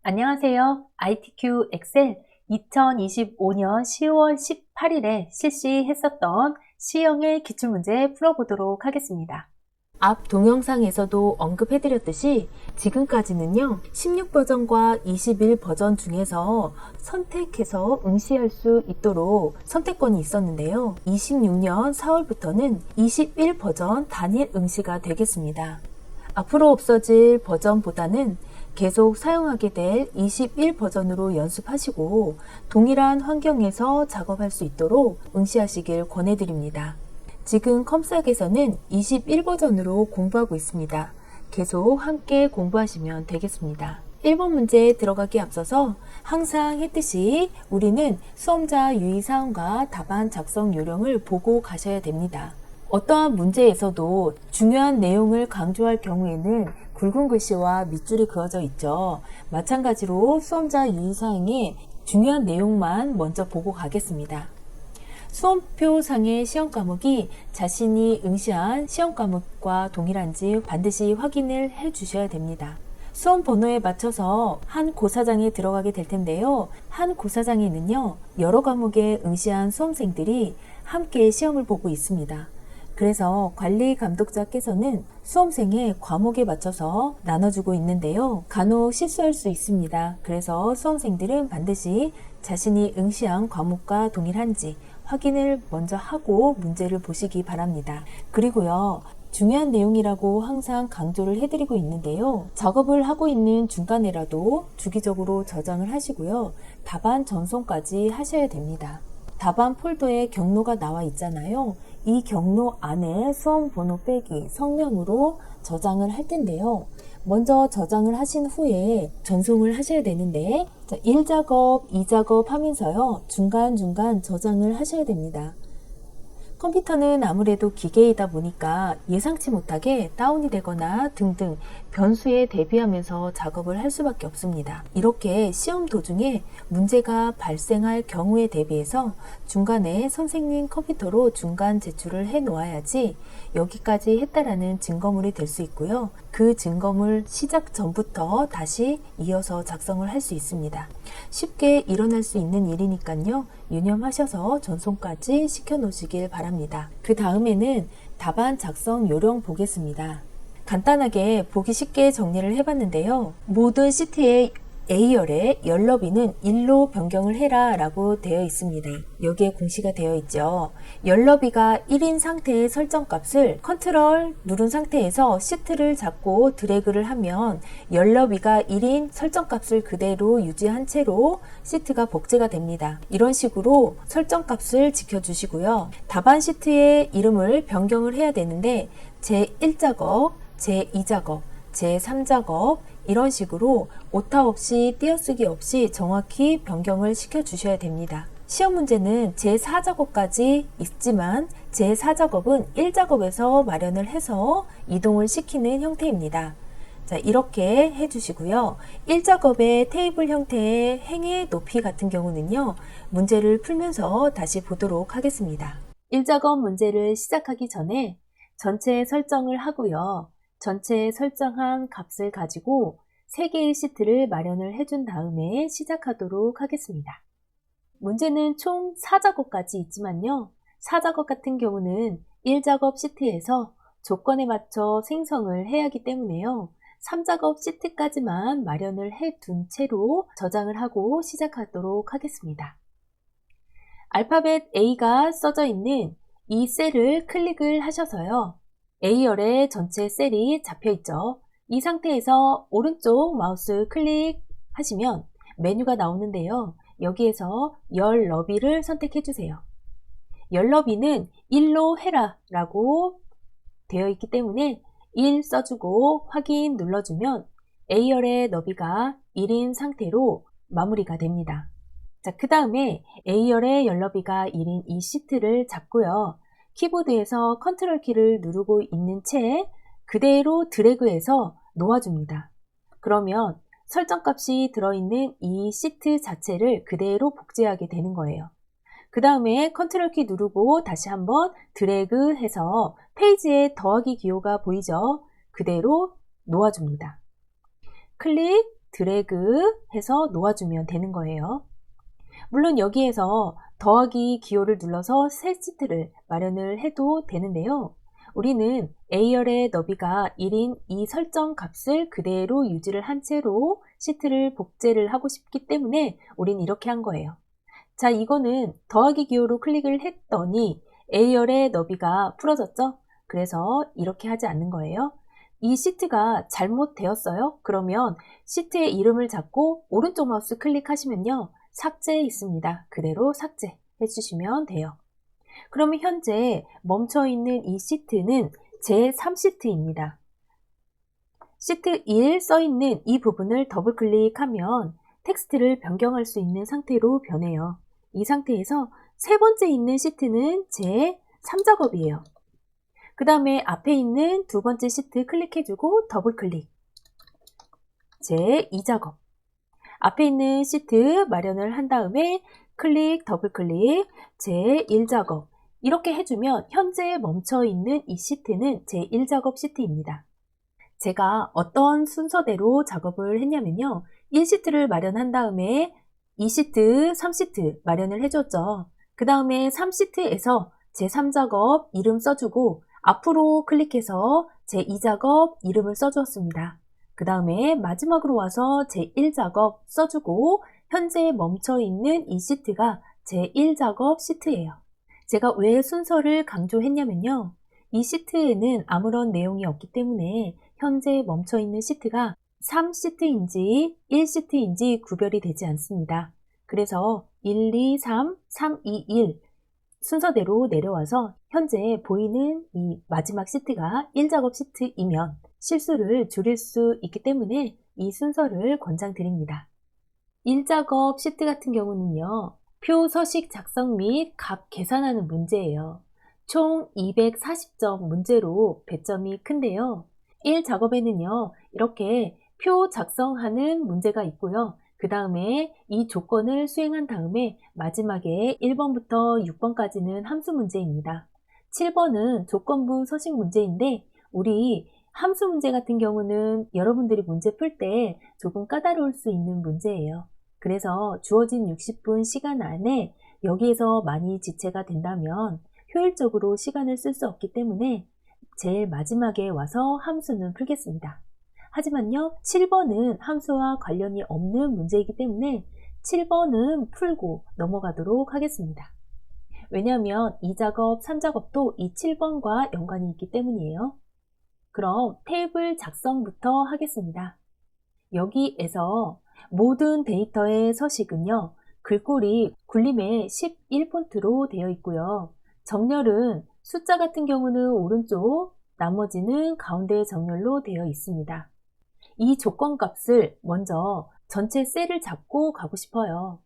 안녕하세요. ITQ 엑셀 2025년 10월 18일에 실시했었던 C형의 기출문제 풀어보도록 하겠습니다. 앞 동영상에서도 언급해드렸듯이 지금까지는요 16버전과 21버전 중에서 선택해서 응시할 수 있도록 선택권이 있었는데요. 26년 4월부터는 21버전 단일 응시가 되겠습니다. 앞으로 없어질 버전보다는 계속 사용하게 될 21버전으로 연습하시고 동일한 환경에서 작업할 수 있도록 응시하시길 권해드립니다. 지금 컴스닥에서는 21버전으로 공부하고 있습니다. 계속 함께 공부하시면 되겠습니다. 1번 문제에 들어가기 앞서서 항상 했듯이 우리는 수험자 유의사항과 답안 작성 요령을 보고 가셔야 됩니다. 어떠한 문제에서도 중요한 내용을 강조할 경우에는 굵은 글씨와 밑줄이 그어져 있죠. 마찬가지로 수험자 유의사항에 중요한 내용만 먼저 보고 가겠습니다. 수험표상의 시험 과목이 자신이 응시한 시험 과목과 동일한지 반드시 확인을 해 주셔야 됩니다. 수험 번호에 맞춰서 한 고사장에 들어가게 될 텐데요. 한 고사장에는요, 여러 과목에 응시한 수험생들이 함께 시험을 보고 있습니다. 그래서 관리 감독자께서는 수험생의 과목에 맞춰서 나눠주고 있는데요. 간혹 실수할 수 있습니다. 그래서 수험생들은 반드시 자신이 응시한 과목과 동일한지 확인을 먼저 하고 문제를 보시기 바랍니다. 그리고요, 중요한 내용이라고 항상 강조를 해드리고 있는데요. 작업을 하고 있는 중간에라도 주기적으로 저장을 하시고요. 답안 전송까지 하셔야 됩니다. 답안 폴더에 경로가 나와 있잖아요. 이 경로 안에 수험 번호 빼기 성명으로 저장을 할 텐데요. 먼저 저장을 하신 후에 전송을 하셔야 되는데 1작업, 2작업 하면서요. 중간중간 저장을 하셔야 됩니다. 컴퓨터는 아무래도 기계이다 보니까 예상치 못하게 다운이 되거나 등등 변수에 대비하면서 작업을 할 수밖에 없습니다. 이렇게 시험 도중에 문제가 발생할 경우에 대비해서 중간에 선생님 컴퓨터로 중간 제출을 해 놓아야지 여기까지 했다라는 증거물이 될 수 있고요. 그 증거물 시작 전부터 다시 이어서 작성을 할 수 있습니다. 쉽게 일어날 수 있는 일이니까요. 유념하셔서 전송까지 시켜 놓으시길 바랍니다. 그 다음에는 답안 작성 요령 보겠습니다. 간단하게 보기 쉽게 정리를 해봤는데요. 모든 시트의 A열에 열너비는 1로 변경을 해라 라고 되어 있습니다. 여기에 공시가 되어 있죠. 열너비가 1인 상태의 설정값을 컨트롤 누른 상태에서 시트를 잡고 드래그를 하면 열너비가 1인 설정값을 그대로 유지한 채로 시트가 복제가 됩니다. 이런 식으로 설정값을 지켜주시고요. 답안 시트의 이름을 변경을 해야 되는데 제1작업, 제2작업, 제3작업 이런 식으로 오타 없이 띄어쓰기 없이 정확히 변경을 시켜 주셔야 됩니다. 시험 문제는 제4작업까지 있지만 제4작업은 1작업에서 마련을 해서 이동을 시키는 형태입니다. 자, 이렇게 해주시고요. 1작업의 테이블 형태의 행의 높이 같은 경우는요. 문제를 풀면서 다시 보도록 하겠습니다. 1작업 문제를 시작하기 전에 전체 설정을 하고요. 전체 설정한 값을 가지고 3개의 시트를 마련을 해준 다음에 시작하도록 하겠습니다. 문제는 총 4작업까지 있지만요. 4작업 같은 경우는 1작업 시트에서 조건에 맞춰 생성을 해야 하기 때문에요. 3작업 시트까지만 마련을 해둔 채로 저장을 하고 시작하도록 하겠습니다. 알파벳 A가 써져 있는 이 셀을 클릭을 하셔서요. A열에 전체 셀이 잡혀 있죠. 이 상태에서 오른쪽 마우스 클릭하시면 메뉴가 나오는데요. 여기에서 열 너비를 선택해 주세요. 열 너비는 1로 해라 라고 되어 있기 때문에 1 써주고 확인 눌러주면 A열의 너비가 1인 상태로 마무리가 됩니다. 자, 그 다음에 A열의 열 너비가 1인 이 시트를 잡고요. 키보드에서 컨트롤 키를 누르고 있는 채 그대로 드래그해서 놓아줍니다. 그러면 설정값이 들어있는 이 시트 자체를 그대로 복제하게 되는 거예요. 그 다음에 컨트롤 키 누르고 다시 한번 드래그해서 페이지에 더하기 기호가 보이죠? 그대로 놓아줍니다. 클릭, 드래그 해서 놓아주면 되는 거예요. 물론 여기에서 더하기 기호를 눌러서 새 시트를 마련을 해도 되는데요. 우리는 A열의 너비가 1인 이 설정 값을 그대로 유지를 한 채로 시트를 복제를 하고 싶기 때문에 우린 이렇게 한 거예요. 자, 이거는 더하기 기호로 클릭을 했더니 A열의 너비가 풀어졌죠? 그래서 이렇게 하지 않는 거예요. 이 시트가 잘못되었어요? 그러면 시트의 이름을 잡고 오른쪽 마우스 클릭하시면요. 삭제 있습니다. 그대로 삭제 해주시면 돼요. 그러면 현재 멈춰있는 이 시트는 제3시트입니다. 시트 1 써있는 이 부분을 더블 클릭하면 텍스트를 변경할 수 있는 상태로 변해요. 이 상태에서 세 번째 있는 시트는 제3작업이에요. 그 다음에 앞에 있는 두 번째 시트 클릭해주고 더블 클릭. 제2작업. 앞에 있는 시트 마련을 한 다음에 클릭, 더블 클릭, 제1작업. 이렇게 해주면 현재 멈춰있는 이 시트는 제1작업 시트입니다. 제가 어떤 순서대로 작업을 했냐면요. 1시트를 마련한 다음에 2시트, 3시트 마련을 해줬죠. 그 다음에 3시트에서 제3작업 이름 써주고 앞으로 클릭해서 제2작업 이름을 써주었습니다. 그 다음에 마지막으로 와서 제1작업 써주고 현재 멈춰있는 이 시트가 제1작업 시트예요. 제가 왜 순서를 강조했냐면요. 이 시트에는 아무런 내용이 없기 때문에 현재 멈춰있는 시트가 3시트인지 1시트인지 구별이 되지 않습니다. 그래서 1, 2, 3, 3, 2, 1 순서대로 내려와서 현재 보이는 이 마지막 시트가 1작업 시트이면 실수를 줄일 수 있기 때문에 이 순서를 권장드립니다. 1작업 시트 같은 경우는요. 표 서식 작성 및 값 계산하는 문제예요. 총 240점 문제로 배점이 큰데요. 1작업에는요. 이렇게 표 작성하는 문제가 있고요. 그 다음에 이 조건을 수행한 다음에 마지막에 1번부터 6번까지는 함수 문제입니다. 7번은 조건부 서식 문제인데 우리 함수 문제 같은 경우는 여러분들이 문제 풀 때 조금 까다로울 수 있는 문제예요. 그래서 주어진 60분 시간 안에 여기에서 많이 지체가 된다면 효율적으로 시간을 쓸 수 없기 때문에 제일 마지막에 와서 함수는 풀겠습니다. 하지만요, 7번은 함수와 관련이 없는 문제이기 때문에 7번은 풀고 넘어가도록 하겠습니다. 왜냐하면 2작업, 3작업도 이 7번과 연관이 있기 때문이에요. 그럼 테이블 작성부터 하겠습니다. 여기에서 모든 데이터의 서식은요, 글꼴이 굴림에 11폰트로 되어 있고요. 정렬은 숫자 같은 경우는 오른쪽, 나머지는 가운데 정렬로 되어 있습니다. 이 조건 값을 먼저 전체 셀을 잡고 가고 싶어요.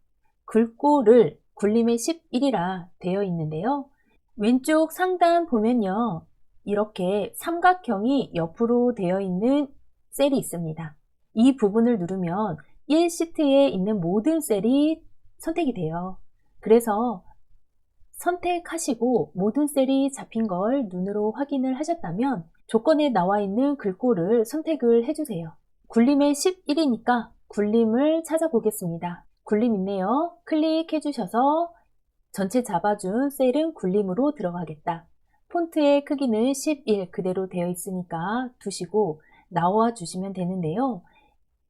글꼴을 굴림에 11이라 되어 있는데요. 왼쪽 상단 보면요. 이렇게 삼각형이 옆으로 되어 있는 셀이 있습니다. 이 부분을 누르면 1시트에 있는 모든 셀이 선택이 돼요. 그래서 선택하시고 모든 셀이 잡힌 걸 눈으로 확인을 하셨다면 조건에 나와 있는 글꼴을 선택을 해주세요. 굴림에 11이니까 굴림을 찾아보겠습니다. 굴림 있네요. 클릭해 주셔서 전체 잡아준 셀은 굴림으로 들어가겠다. 폰트의 크기는 11 그대로 되어 있으니까 두시고 나와 주시면 되는데요.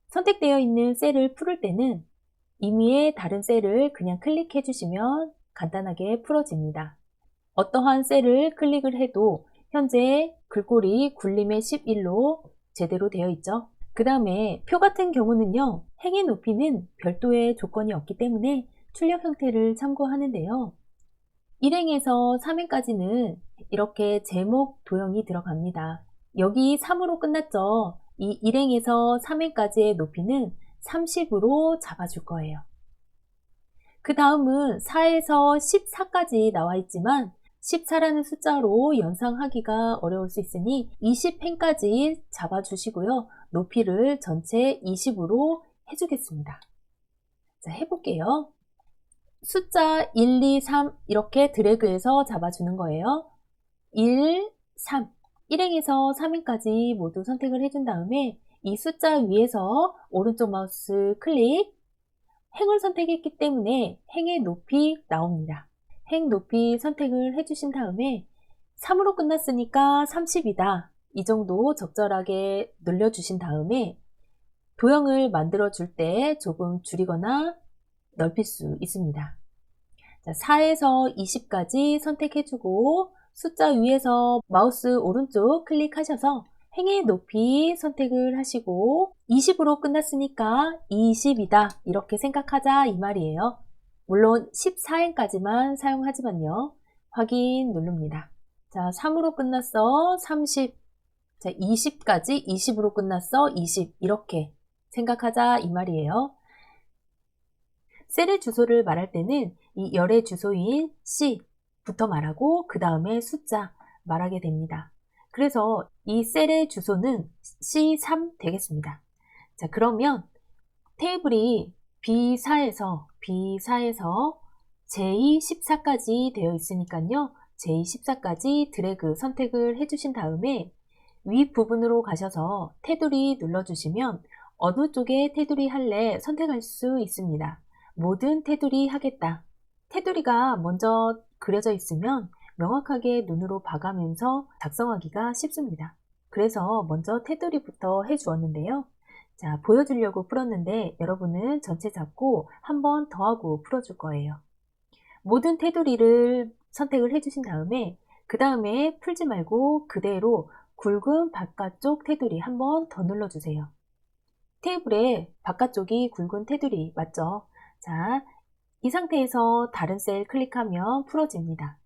선택되어 있는 셀을 풀을 때는 임의의 다른 셀을 그냥 클릭해 주시면 간단하게 풀어집니다. 어떠한 셀을 클릭을 해도 현재 글꼴이 굴림의 11로 제대로 되어 있죠. 그 다음에 표 같은 경우는요. 행의 높이는 별도의 조건이 없기 때문에 출력 형태를 참고하는데요. 1행에서 3행까지는 이렇게 제목 도형이 들어갑니다. 여기 3으로 끝났죠. 이 1행에서 3행까지의 높이는 30으로 잡아줄 거예요. 그 다음은 4에서 14까지 나와 있지만 14라는 숫자로 연상하기가 어려울 수 있으니 20행까지 잡아주시고요. 높이를 전체 20으로 해주겠습니다. 자, 해볼게요. 숫자 1, 2, 3 이렇게 드래그해서 잡아주는 거예요. 1, 3 1행에서 3행까지 모두 선택을 해준 다음에 이 숫자 위에서 오른쪽 마우스 클릭, 행을 선택했기 때문에 행의 높이 나옵니다. 행 높이 선택을 해주신 다음에 3으로 끝났으니까 30이다. 이 정도 적절하게 늘려주신 다음에 도형을 만들어 줄 때 조금 줄이거나 넓힐 수 있습니다. 자, 4에서 20까지 선택해주고 숫자 위에서 마우스 오른쪽 클릭하셔서 행의 높이 선택을 하시고 20으로 끝났으니까 20이다 이렇게 생각하자 이 말이에요. 물론 14행까지만 사용하지만요. 확인 누릅니다. 자, 3으로 끝났어 30. 자, 20까지 20으로 끝났어 20 이렇게 생각하자 이 말이에요. 셀의 주소를 말할 때는 이 열의 주소인 C부터 말하고 그 다음에 숫자 말하게 됩니다. 그래서 이 셀의 주소는 C3 되겠습니다. 자, 그러면 테이블이 B4에서 J14까지 되어 있으니까요. J14까지 드래그 선택을 해주신 다음에 위 부분으로 가셔서 테두리 눌러주시면 어느 쪽에 테두리 할래 선택할 수 있습니다. 모든 테두리 하겠다. 테두리가 먼저 그려져 있으면 명확하게 눈으로 봐가면서 작성하기가 쉽습니다. 그래서 먼저 테두리부터 해주었는데요. 자, 보여주려고 풀었는데 여러분은 전체 잡고 한 번 더 하고 풀어줄 거예요. 모든 테두리를 선택을 해주신 다음에 그 다음에 풀지 말고 그대로 굵은 바깥쪽 테두리 한 번 더 눌러주세요. 테이블에 바깥쪽이 굵은 테두리 맞죠? 자, 이 상태에서 다른 셀 클릭하면 풀어집니다.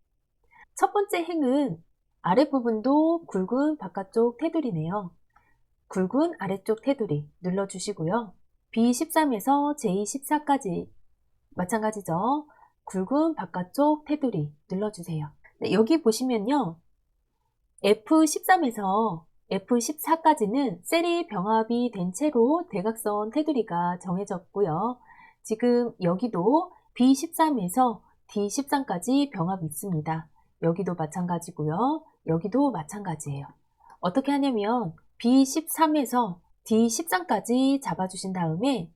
첫 번째 행은 아랫부분도 굵은 바깥쪽 테두리네요. 굵은 아래쪽 테두리 눌러주시고요. B13에서 J14까지 마찬가지죠. 굵은 바깥쪽 테두리 눌러주세요. 네, 여기 보시면요. F13에서 F14까지는 셀이 병합이 된 채로 대각선 테두리가 정해졌고요. 지금 여기도 B13에서 D13까지 병합이 있습니다. 여기도 마찬가지고요. 여기도 마찬가지예요. 어떻게 하냐면 B13에서 D13까지 잡아주신 다음에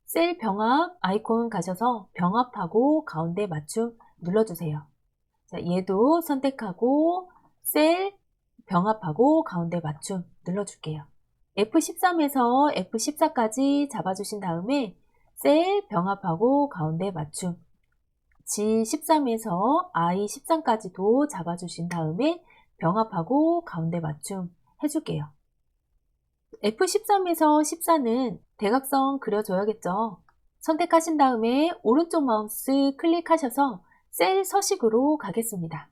셀 병합 아이콘 가셔서 병합하고 가운데 맞춤 눌러주세요. 자, 얘도 선택하고 셀 병합하고 가운데 맞춤 눌러줄게요. F13에서 F14까지 잡아주신 다음에 셀 병합하고 가운데 맞춤 G13에서 I13까지도 잡아주신 다음에 병합하고 가운데 맞춤 해줄게요. F13에서 14는 대각선 그려줘야겠죠. 선택하신 다음에 오른쪽 마우스 클릭하셔서 셀 서식으로 가겠습니다.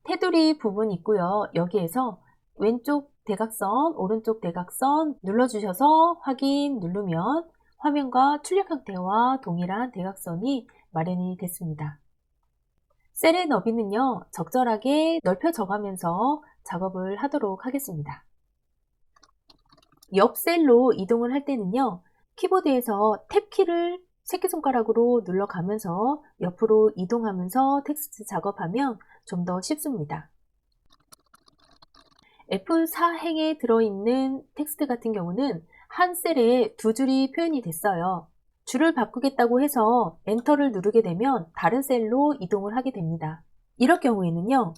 테두리 부분 있고요. 여기에서 왼쪽 대각선, 오른쪽 대각선 눌러주셔서 확인 누르면 화면과 출력 형태와 동일한 대각선이 마련이 됐습니다. 셀의 너비는요, 적절하게 넓혀져가면서 작업을 하도록 하겠습니다. 옆 셀로 이동을 할 때는요, 키보드에서 탭키를 새끼손가락으로 눌러가면서 옆으로 이동하면서 텍스트 작업하면 좀 더 쉽습니다. F4행에 들어있는 텍스트 같은 경우는 한 셀에 두 줄이 표현이 됐어요. 줄을 바꾸겠다고 해서 엔터를 누르게 되면 다른 셀로 이동을 하게 됩니다. 이럴 경우에는요,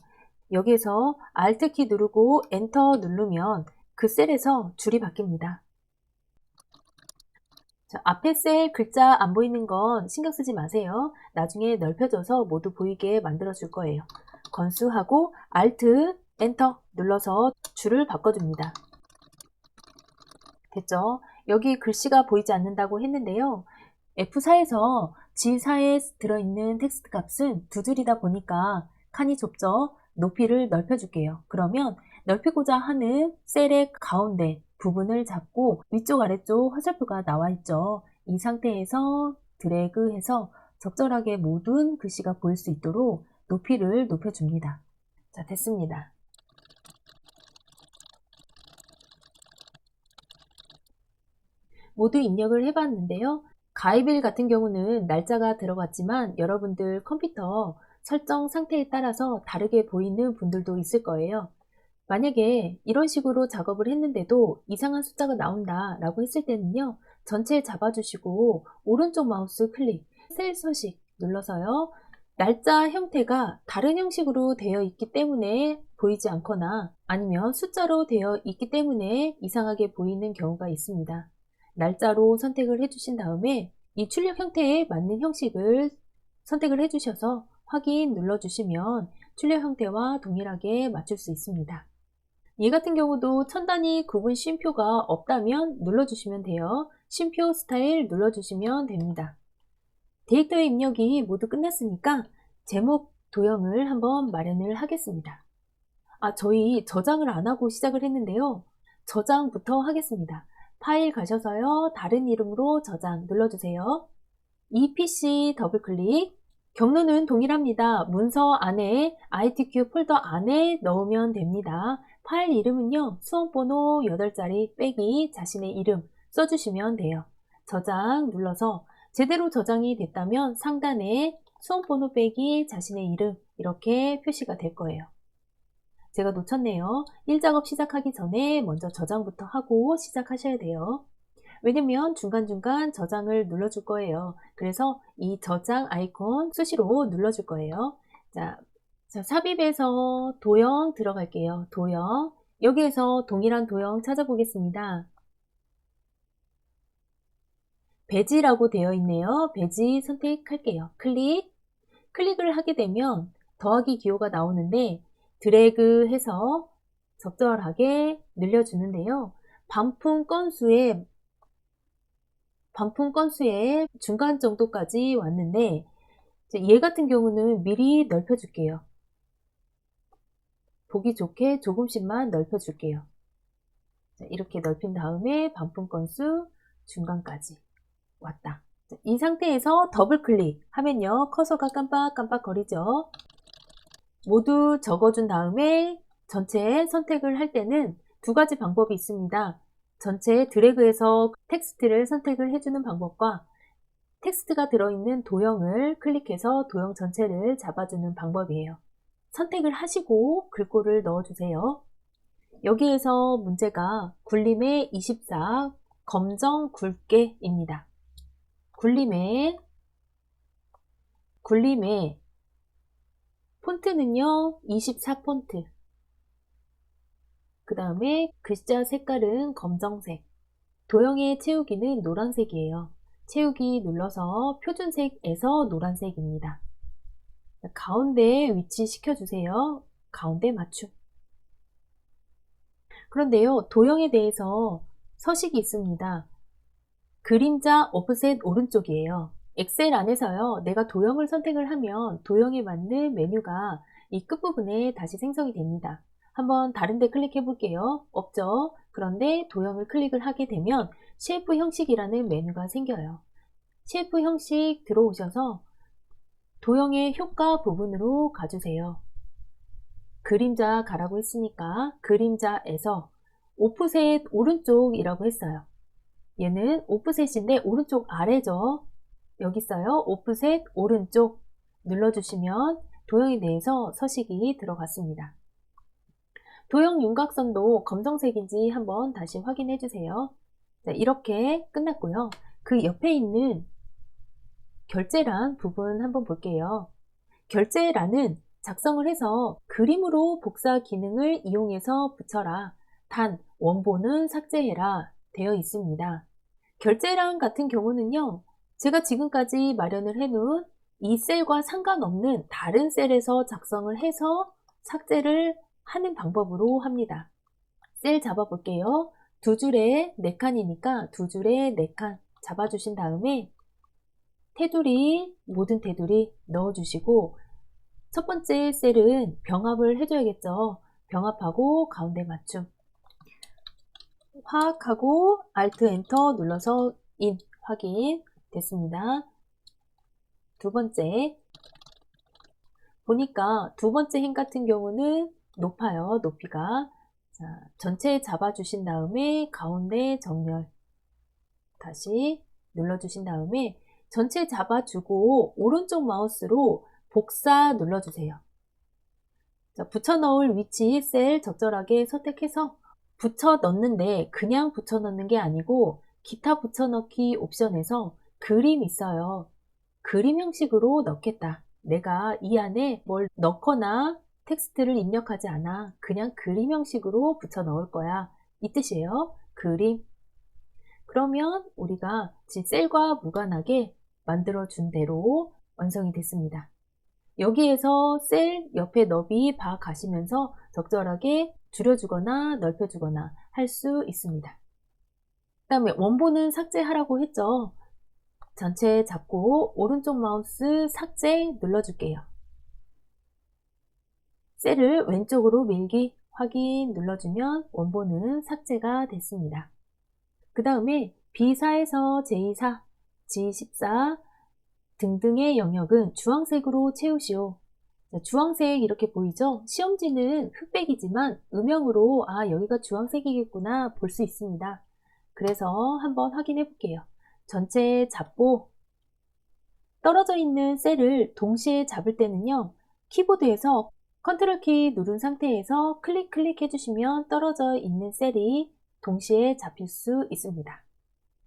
여기에서 Alt키 누르고 엔터 누르면 그 셀에서 줄이 바뀝니다. 자, 앞에 셀 글자 안 보이는 건 신경 쓰지 마세요. 나중에 넓혀져서 모두 보이게 만들어 줄 거예요. 건수하고 Alt, 엔터 눌러서 줄을 바꿔줍니다. 됐죠? 여기 글씨가 보이지 않는다고 했는데요. F4에서 G4에 들어있는 텍스트 값은 두 줄이다 보니까 칸이 좁죠? 높이를 넓혀줄게요. 그러면 넓히고자 하는 셀의 가운데 부분을 잡고 위쪽 아래쪽 화살표가 나와 있죠. 이 상태에서 드래그해서 적절하게 모든 글씨가 보일 수 있도록 높이를 높여줍니다. 자, 됐습니다. 모두 입력을 해봤는데요. 가입일 같은 경우는 날짜가 들어갔지만 여러분들 컴퓨터 설정 상태에 따라서 다르게 보이는 분들도 있을 거예요. 만약에 이런 식으로 작업을 했는데도 이상한 숫자가 나온다 라고 했을 때는요, 전체 잡아주시고 오른쪽 마우스 클릭, 셀 서식 눌러서요, 날짜 형태가 다른 형식으로 되어 있기 때문에 보이지 않거나 아니면 숫자로 되어 있기 때문에 이상하게 보이는 경우가 있습니다. 날짜로 선택을 해주신 다음에 이 출력 형태에 맞는 형식을 선택을 해주셔서 확인 눌러주시면 출력 형태와 동일하게 맞출 수 있습니다. 이 같은 경우도 천 단위 구분 쉼표가 없다면 눌러주시면 돼요. 쉼표 스타일 눌러주시면 됩니다. 데이터의 입력이 모두 끝났으니까 제목 도형을 한번 마련을 하겠습니다. 저희 저장을 안 하고 시작을 했는데요. 저장부터 하겠습니다. 파일 가셔서요, 다른 이름으로 저장 눌러주세요. EPC 더블클릭. 경로는 동일합니다. 문서 안에 ITQ 폴더 안에 넣으면 됩니다. 파일 이름은요, 수험번호 8자리 빼기 자신의 이름 써주시면 돼요. 저장 눌러서 제대로 저장이 됐다면 상단에 수험번호 빼기 자신의 이름 이렇게 표시가 될 거예요. 제가 놓쳤네요. 1작업 시작하기 전에 먼저 저장부터 하고 시작하셔야 돼요. 왜냐면 중간중간 저장을 눌러줄 거예요. 그래서 이 저장 아이콘 수시로 눌러줄 거예요. 자, 삽입에서 도형 들어갈게요. 도형. 여기에서 동일한 도형 찾아보겠습니다. 배지라고 되어 있네요. 배지 선택할게요. 클릭을 하게 되면 더하기 기호가 나오는데 드래그 해서 적절하게 늘려주는데요. 반품 건수의 중간 정도까지 왔는데 얘 같은 경우는 미리 넓혀줄게요. 보기 좋게 조금씩만 넓혀줄게요. 이렇게 넓힌 다음에 반품 건수 중간까지 왔다. 이 상태에서 더블 클릭 하면요, 커서가 깜빡깜빡 거리죠. 모두 적어준 다음에 전체 선택을 할 때는 두 가지 방법이 있습니다. 전체 드래그해서 텍스트를 선택을 해주는 방법과 텍스트가 들어있는 도형을 클릭해서 도형 전체를 잡아주는 방법이에요. 선택을 하시고 글꼴을 넣어주세요. 여기에서 문제가 굴림의 24 검정 굵게입니다. 굴림의 폰트는요 24폰트. 그 다음에 글자 색깔은 검정색. 도형의 채우기는 노란색이에요. 채우기 눌러서 표준색에서 노란색입니다. 가운데에 위치시켜 주세요. 가운데 맞춤. 그런데요, 도형에 대해서 서식이 있습니다. 그림자 오프셋 오른쪽이에요. 엑셀 안에서요, 내가 도형을 선택을 하면 도형에 맞는 메뉴가 이 끝부분에 다시 생성이 됩니다. 한번 다른 데 클릭해 볼게요. 없죠? 그런데 도형을 클릭을 하게 되면 셰프 형식이라는 메뉴가 생겨요. 셰프 형식 들어오셔서 도형의 효과 부분으로 가주세요. 그림자 가라고 했으니까 그림자에서 오프셋 오른쪽이라고 했어요. 얘는 오프셋인데 오른쪽 아래죠. 여기 있어요. 오프셋 오른쪽 눌러주시면 도형에 대해서 서식이 들어갔습니다. 도형 윤곽선도 검정색인지 한번 다시 확인해 주세요. 자, 이렇게 끝났고요. 그 옆에 있는 결제란 부분 한번 볼게요. 결제란은 작성을 해서 그림으로 복사 기능을 이용해서 붙여라. 단 원본은 삭제해라 되어 있습니다. 결제란 같은 경우는요, 제가 지금까지 마련을 해놓은 이 셀과 상관없는 다른 셀에서 작성을 해서 삭제를 하는 방법으로 합니다. 셀 잡아볼게요. 두 줄에 4칸이니까 두 줄에 4칸 잡아주신 다음에 테두리, 모든 테두리 넣어주시고 첫 번째 셀은 병합을 해줘야겠죠. 병합하고 가운데 맞춤. 화학하고 Alt 엔터 눌러서 인 확인 됐습니다. 두 번째 보니까 두 번째 힘 같은 경우는 높아요. 높이가. 자, 전체 잡아주신 다음에 가운데 정렬 다시 눌러주신 다음에 전체 잡아주고 오른쪽 마우스로 복사 눌러주세요. 자, 붙여 넣을 위치 셀 적절하게 선택해서 붙여 넣는데 그냥 붙여 넣는 게 아니고 기타 붙여 넣기 옵션에서 그림 있어요. 그림 형식으로 넣겠다. 내가 이 안에 뭘 넣거나 텍스트를 입력하지 않아. 그냥 그림 형식으로 붙여 넣을 거야. 이 뜻이에요. 그림. 그러면 우리가 셀과 무관하게 만들어준 대로 완성이 됐습니다. 여기에서 셀 옆에 너비 봐 가시면서 적절하게 줄여주거나 넓혀주거나 할 수 있습니다. 그 다음에 원본은 삭제하라고 했죠. 전체 잡고 오른쪽 마우스 삭제 눌러줄게요. 셀을 왼쪽으로 밀기 확인 눌러주면 원본은 삭제가 됐습니다. 그 다음에 B4에서 J4, G14 등등의 영역은 주황색으로 채우시오. 주황색 이렇게 보이죠? 시험지는 흑백이지만 음영으로 여기가 주황색이겠구나 볼 수 있습니다. 그래서 한번 확인해 볼게요. 전체 잡고 떨어져 있는 셀을 동시에 잡을 때는요. 키보드에서 컨트롤 키 누른 상태에서 클릭 해주시면 떨어져 있는 셀이 동시에 잡힐 수 있습니다.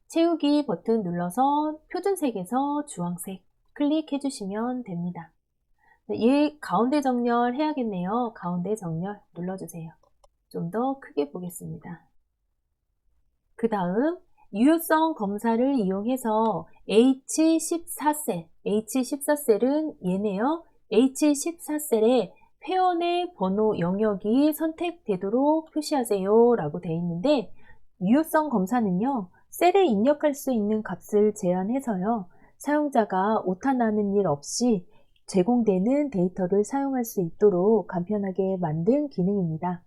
채우기 버튼 눌러서 표준색에서 주황색 클릭해 주시면 됩니다. 얘 가운데 정렬 해야겠네요. 가운데 정렬 눌러주세요. 좀 더 크게 보겠습니다. 그 다음 유효성 검사를 이용해서 H14셀, H14셀은 얘네요. H14셀에 회원의 번호 영역이 선택되도록 표시하세요 라고 되어 있는데 유효성 검사는요. 셀에 입력할 수 있는 값을 제한해서요. 사용자가 오타나는 일 없이 제공되는 데이터를 사용할 수 있도록 간편하게 만든 기능입니다.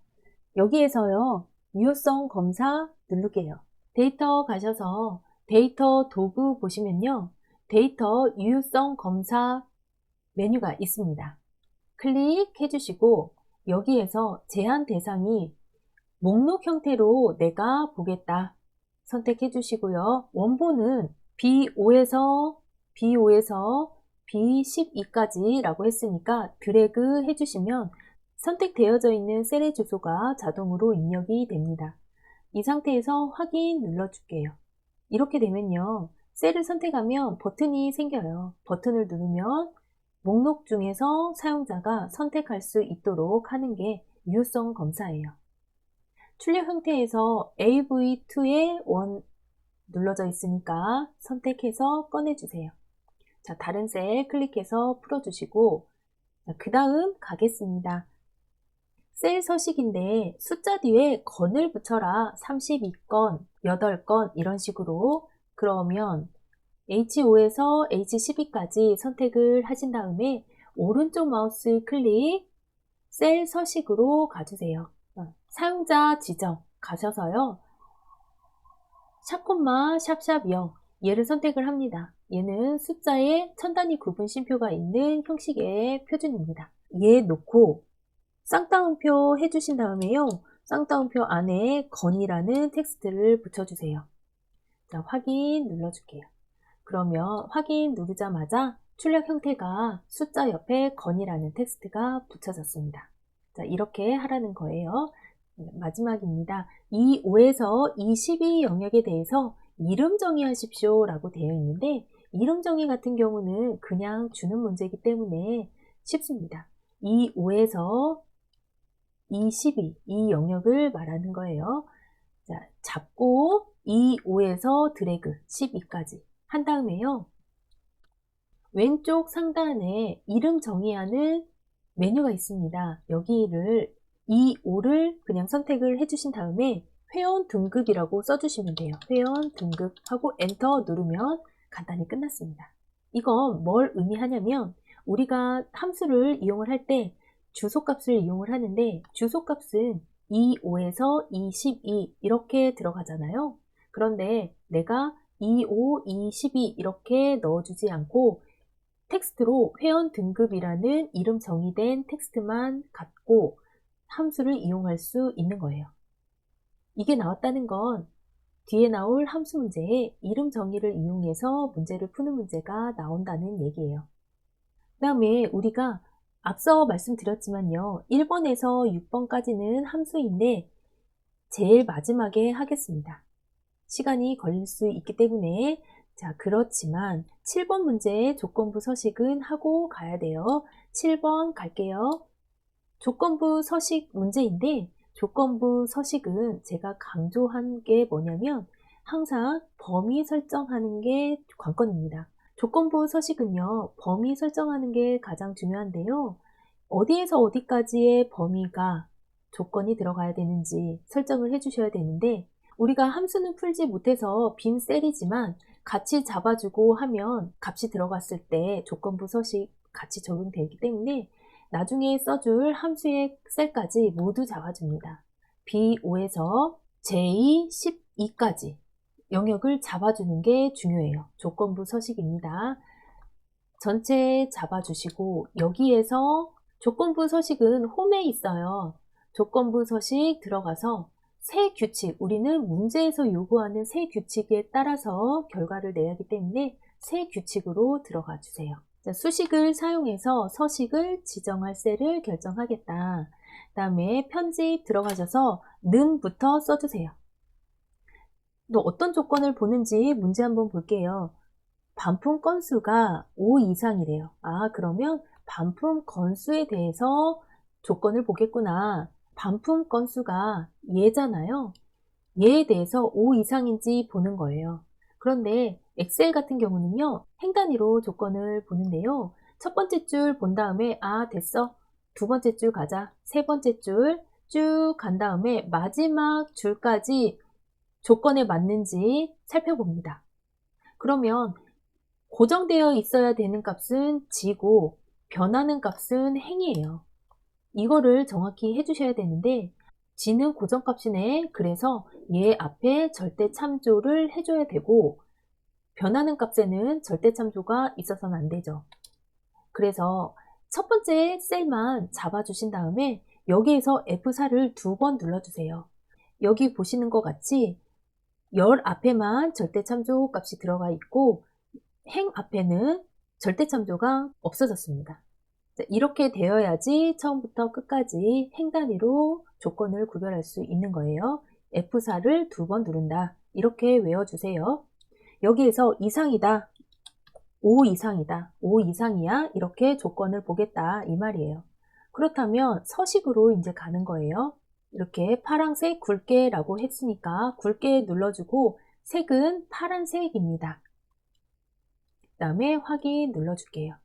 여기에서요. 유효성 검사 누를게요. 데이터 가셔서 데이터 도구 보시면요. 데이터 유효성 검사 메뉴가 있습니다. 클릭해 주시고 여기에서 제한 대상이 목록 형태로 내가 보겠다 선택해 주시고요. 원본은 B5에서 B12까지 라고 했으니까 드래그 해주시면 선택되어져 있는 셀의 주소가 자동으로 입력이 됩니다. 이 상태에서 확인 눌러줄게요. 이렇게 되면요. 셀을 선택하면 버튼이 생겨요. 버튼을 누르면 목록 중에서 사용자가 선택할 수 있도록 하는 게 유효성 검사예요. 출력 형태에서 AV2에 1 눌러져 있으니까 선택해서 꺼내주세요. 자, 다른 셀 클릭해서 풀어주시고 그 다음 가겠습니다. 셀 서식인데 숫자 뒤에 건을 붙여라. 32건, 8건 이런 식으로 그러면 H5에서 H12까지 선택을 하신 다음에 오른쪽 마우스 클릭 셀 서식으로 가주세요. 사용자 지정 가셔서요. 샵콤마 샵샵 0 얘를 선택을 합니다. 얘는 숫자에 천 단위 구분 쉼표가 있는 형식의 표준입니다. 얘 놓고 쌍따옴표 해주신 다음에요. 쌍따옴표 안에 건이라는 텍스트를 붙여주세요. 자, 확인 눌러줄게요. 그러면 확인 누르자마자 출력 형태가 숫자 옆에 건이라는 텍스트가 붙여졌습니다. 자, 이렇게 하라는 거예요. 마지막입니다. 이 5에서 이 12 영역에 대해서 이름 정의하십시오 라고 되어 있는데 이름 정의 같은 경우는 그냥 주는 문제이기 때문에 쉽습니다. 이 5에서 이 12, 이 영역을 말하는 거예요. 자, 잡고 이 5에서 드래그 12까지 한 다음에요. 왼쪽 상단에 이름 정의하는 메뉴가 있습니다. 여기를 이 5를 그냥 선택을 해주신 다음에 회원 등급이라고 써주시면 돼요. 회원 등급 하고 엔터 누르면 간단히 끝났습니다. 이건 뭘 의미하냐면 우리가 함수를 이용을 할 때 주소값을 이용을 하는데 주소값은 25에서 22 이렇게 들어가잖아요. 그런데 내가 25, 22 이렇게 넣어주지 않고 텍스트로 회원 등급이라는 이름 정의된 텍스트만 갖고 함수를 이용할 수 있는 거예요. 이게 나왔다는 건 뒤에 나올 함수 문제에 이름 정의를 이용해서 문제를 푸는 문제가 나온다는 얘기예요. 그 다음에 우리가 앞서 말씀드렸지만요. 1번에서 6번까지는 함수인데 제일 마지막에 하겠습니다. 시간이 걸릴 수 있기 때문에. 자, 그렇지만 7번 문제의 조건부 서식은 하고 가야 돼요. 7번 갈게요. 조건부 서식 문제인데 조건부 서식은 제가 강조한 게 뭐냐면 항상 범위 설정하는 게 관건입니다. 조건부 서식은요, 범위 설정하는 게 가장 중요한데요. 어디에서 어디까지의 범위가 조건이 들어가야 되는지 설정을 해 주셔야 되는데 우리가 함수는 풀지 못해서 빈 셀이지만 같이 잡아주고 하면 값이 들어갔을 때 조건부 서식 같이 적용되기 때문에 나중에 써줄 함수의 셀까지 모두 잡아줍니다. B5에서 J12까지 영역을 잡아주는 게 중요해요. 조건부 서식입니다. 전체 잡아주시고 여기에서 조건부 서식은 홈에 있어요. 조건부 서식 들어가서 새 규칙, 우리는 문제에서 요구하는 새 규칙에 따라서 결과를 내야 하기 때문에 새 규칙으로 들어가 주세요. 자, 수식을 사용해서 서식을 지정할 셀을 결정하겠다. 그 다음에 편집 들어가셔서 는부터 써주세요. 또 어떤 조건을 보는지 문제 한번 볼게요. 반품 건수가 5 이상이래요. 아, 그러면 반품 건수에 대해서 조건을 보겠구나. 반품 건수가 얘잖아요. 얘에 대해서 5 이상인지 보는 거예요. 그런데 엑셀 같은 경우는요, 행 단위로 조건을 보는데요. 첫 번째 줄 본 다음에 아, 됐어. 두 번째 줄 가자. 세 번째 줄 쭉 간 다음에 마지막 줄까지 조건에 맞는지 살펴봅니다. 그러면 고정되어 있어야 되는 값은 지고 변하는 값은 행이에요. 이거를 정확히 해주셔야 되는데 지는 고정값이네. 그래서 얘 앞에 절대 참조를 해줘야 되고 변하는 값에는 절대 참조가 있어서는 안 되죠. 그래서 첫 번째 셀만 잡아주신 다음에 여기에서 F4를 2번 눌러주세요. 여기 보시는 것 같이 열 앞에만 절대 참조 값이 들어가 있고 행 앞에는 절대 참조가 없어졌습니다. 이렇게 되어야지 처음부터 끝까지 행 단위로 조건을 구별할 수 있는 거예요. F4를 2번 누른다. 이렇게 외워주세요. 여기에서 이상이다. 5 이상이다. 5 이상이야. 이렇게 조건을 보겠다. 이 말이에요. 그렇다면 서식으로 이제 가는 거예요. 이렇게 파란색 굵게 라고 했으니까 굵게 눌러주고 색은 파란색입니다. 그 다음에 확인 눌러줄게요.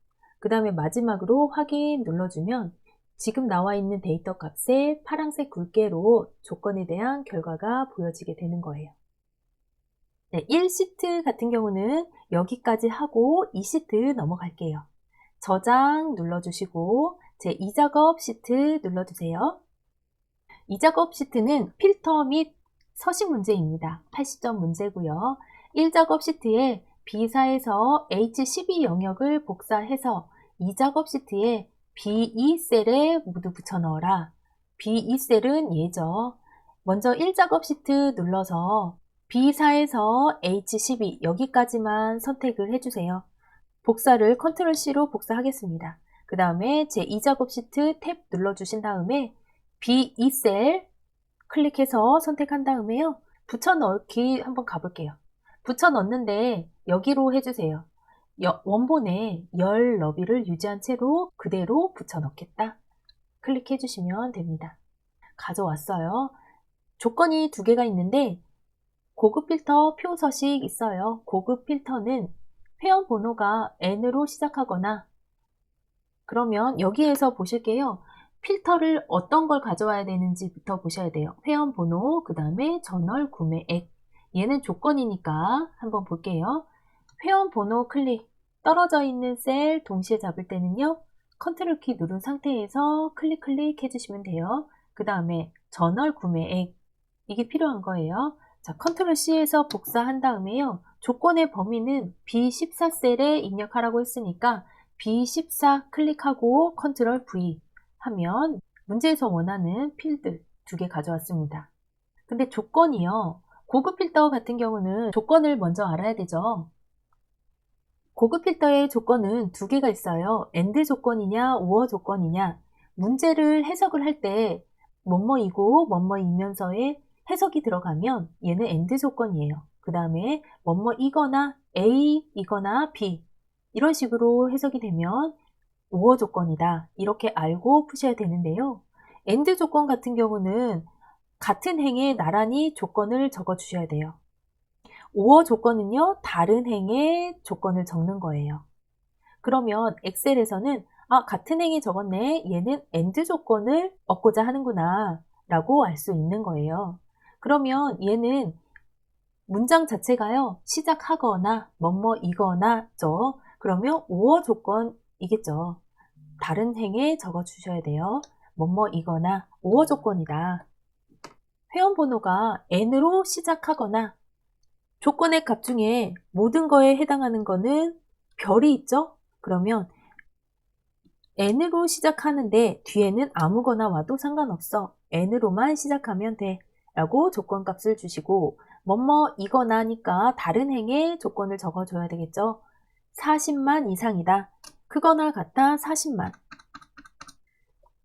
그 다음에 마지막으로 확인 눌러주면 지금 나와 있는 데이터 값에 파란색 굵게로 조건에 대한 결과가 보여지게 되는 거예요. 네, 1시트 같은 경우는 여기까지 하고 2시트 넘어갈게요. 저장 눌러주시고 제 2작업 시트 눌러주세요. 2작업 시트는 필터 및 서식 문제입니다. 80점 문제고요. 1작업 시트에 B4에서 H12 영역을 복사해서 2작업 시트에 B2 셀에 모두 붙여 넣어라. B2 셀은 얘죠. 먼저 1작업 시트 눌러서 B4에서 H12 여기까지만 선택을 해주세요. 복사를 Ctrl C로 복사하겠습니다. 그 다음에 제 2작업 시트 탭 눌러주신 다음에 B2 셀 클릭해서 선택한 다음에요. 붙여 넣기 한번 가볼게요. 붙여 넣는데 여기로 해주세요. 원본에 열 너비를 유지한 채로 그대로 붙여 넣겠다. 클릭해 주시면 됩니다. 가져왔어요. 조건이 두 개가 있는데 고급 필터 표 서식 있어요. 고급 필터는 회원 번호가 N으로 시작하거나 그러면 여기에서 보실게요. 필터를 어떤 걸 가져와야 되는지부터 보셔야 돼요. 회원 번호, 그 다음에 전월 구매액. 얘는 조건이니까 한번 볼게요. 회원 번호 클릭. 떨어져 있는 셀 동시에 잡을 때는요. 컨트롤 키 누른 상태에서 클릭 해주시면 돼요. 그 다음에 전월 구매액. 이게 필요한 거예요. 자, 컨트롤 C에서 복사한 다음에요. 조건의 범위는 B14 셀에 입력하라고 했으니까 B14 클릭하고 컨트롤 V 하면 문제에서 원하는 필드 2개 가져왔습니다. 근데 조건이요. 고급 필터 같은 경우는 조건을 먼저 알아야 되죠. 고급 필터의 조건은 두 개가 있어요. AND 조건이냐, OR 조건이냐. 문제를 해석을 할 때 뭐뭐이고 뭐뭐이면서의 해석이 들어가면 얘는 AND 조건이에요. 그 다음에 뭐뭐이거나 A이거나 B 이런 식으로 해석이 되면 OR 조건이다. 이렇게 알고 푸셔야 되는데요. AND 조건 같은 경우는 같은 행에 나란히 조건을 적어 주셔야 돼요. OR 조건은요, 다른 행의 조건을 적는 거예요. 그러면 엑셀에서는 같은 행이 적었네. 얘는 AND 조건을 얻고자 하는구나 라고 알 수 있는 거예요. 그러면 얘는 문장 자체가요, 시작하거나 뭐뭐이거나죠. 그러면 OR 조건이겠죠. 다른 행에 적어 주셔야 돼요. 뭐뭐이거나 OR 조건이다. 회원 번호가 N으로 시작하거나 조건의 값 중에 모든 거에 해당하는 거는 별이 있죠? 그러면 N으로 시작하는데 뒤에는 아무거나 와도 상관없어. N으로만 시작하면 돼. 라고 조건값을 주시고 뭐뭐이거나 하니까 다른 행의 조건을 적어줘야 되겠죠? 40만 이상이다. 크거나 같다 40만.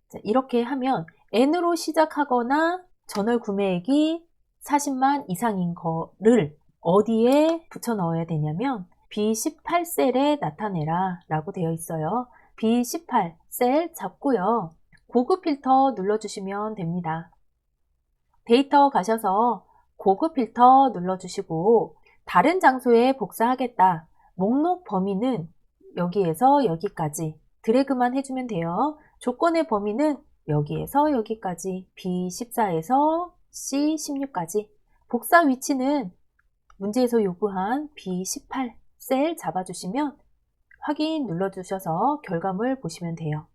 자, 이렇게 하면 N으로 시작하거나 전월 구매액이 40만 이상인 거를 어디에 붙여 넣어야 되냐면 B18셀에 나타내라 라고 되어 있어요. B18 셀 잡고요. 고급 필터 눌러주시면 됩니다. 데이터 가셔서 고급 필터 눌러주시고 다른 장소에 복사하겠다. 목록 범위는 여기에서 여기까지 드래그만 해주면 돼요. 조건의 범위는 여기에서 여기까지 B14에서 C16까지 복사 위치는 문제에서 요구한 B18 셀 잡아주시면 확인 눌러주셔서 결과물 보시면 돼요.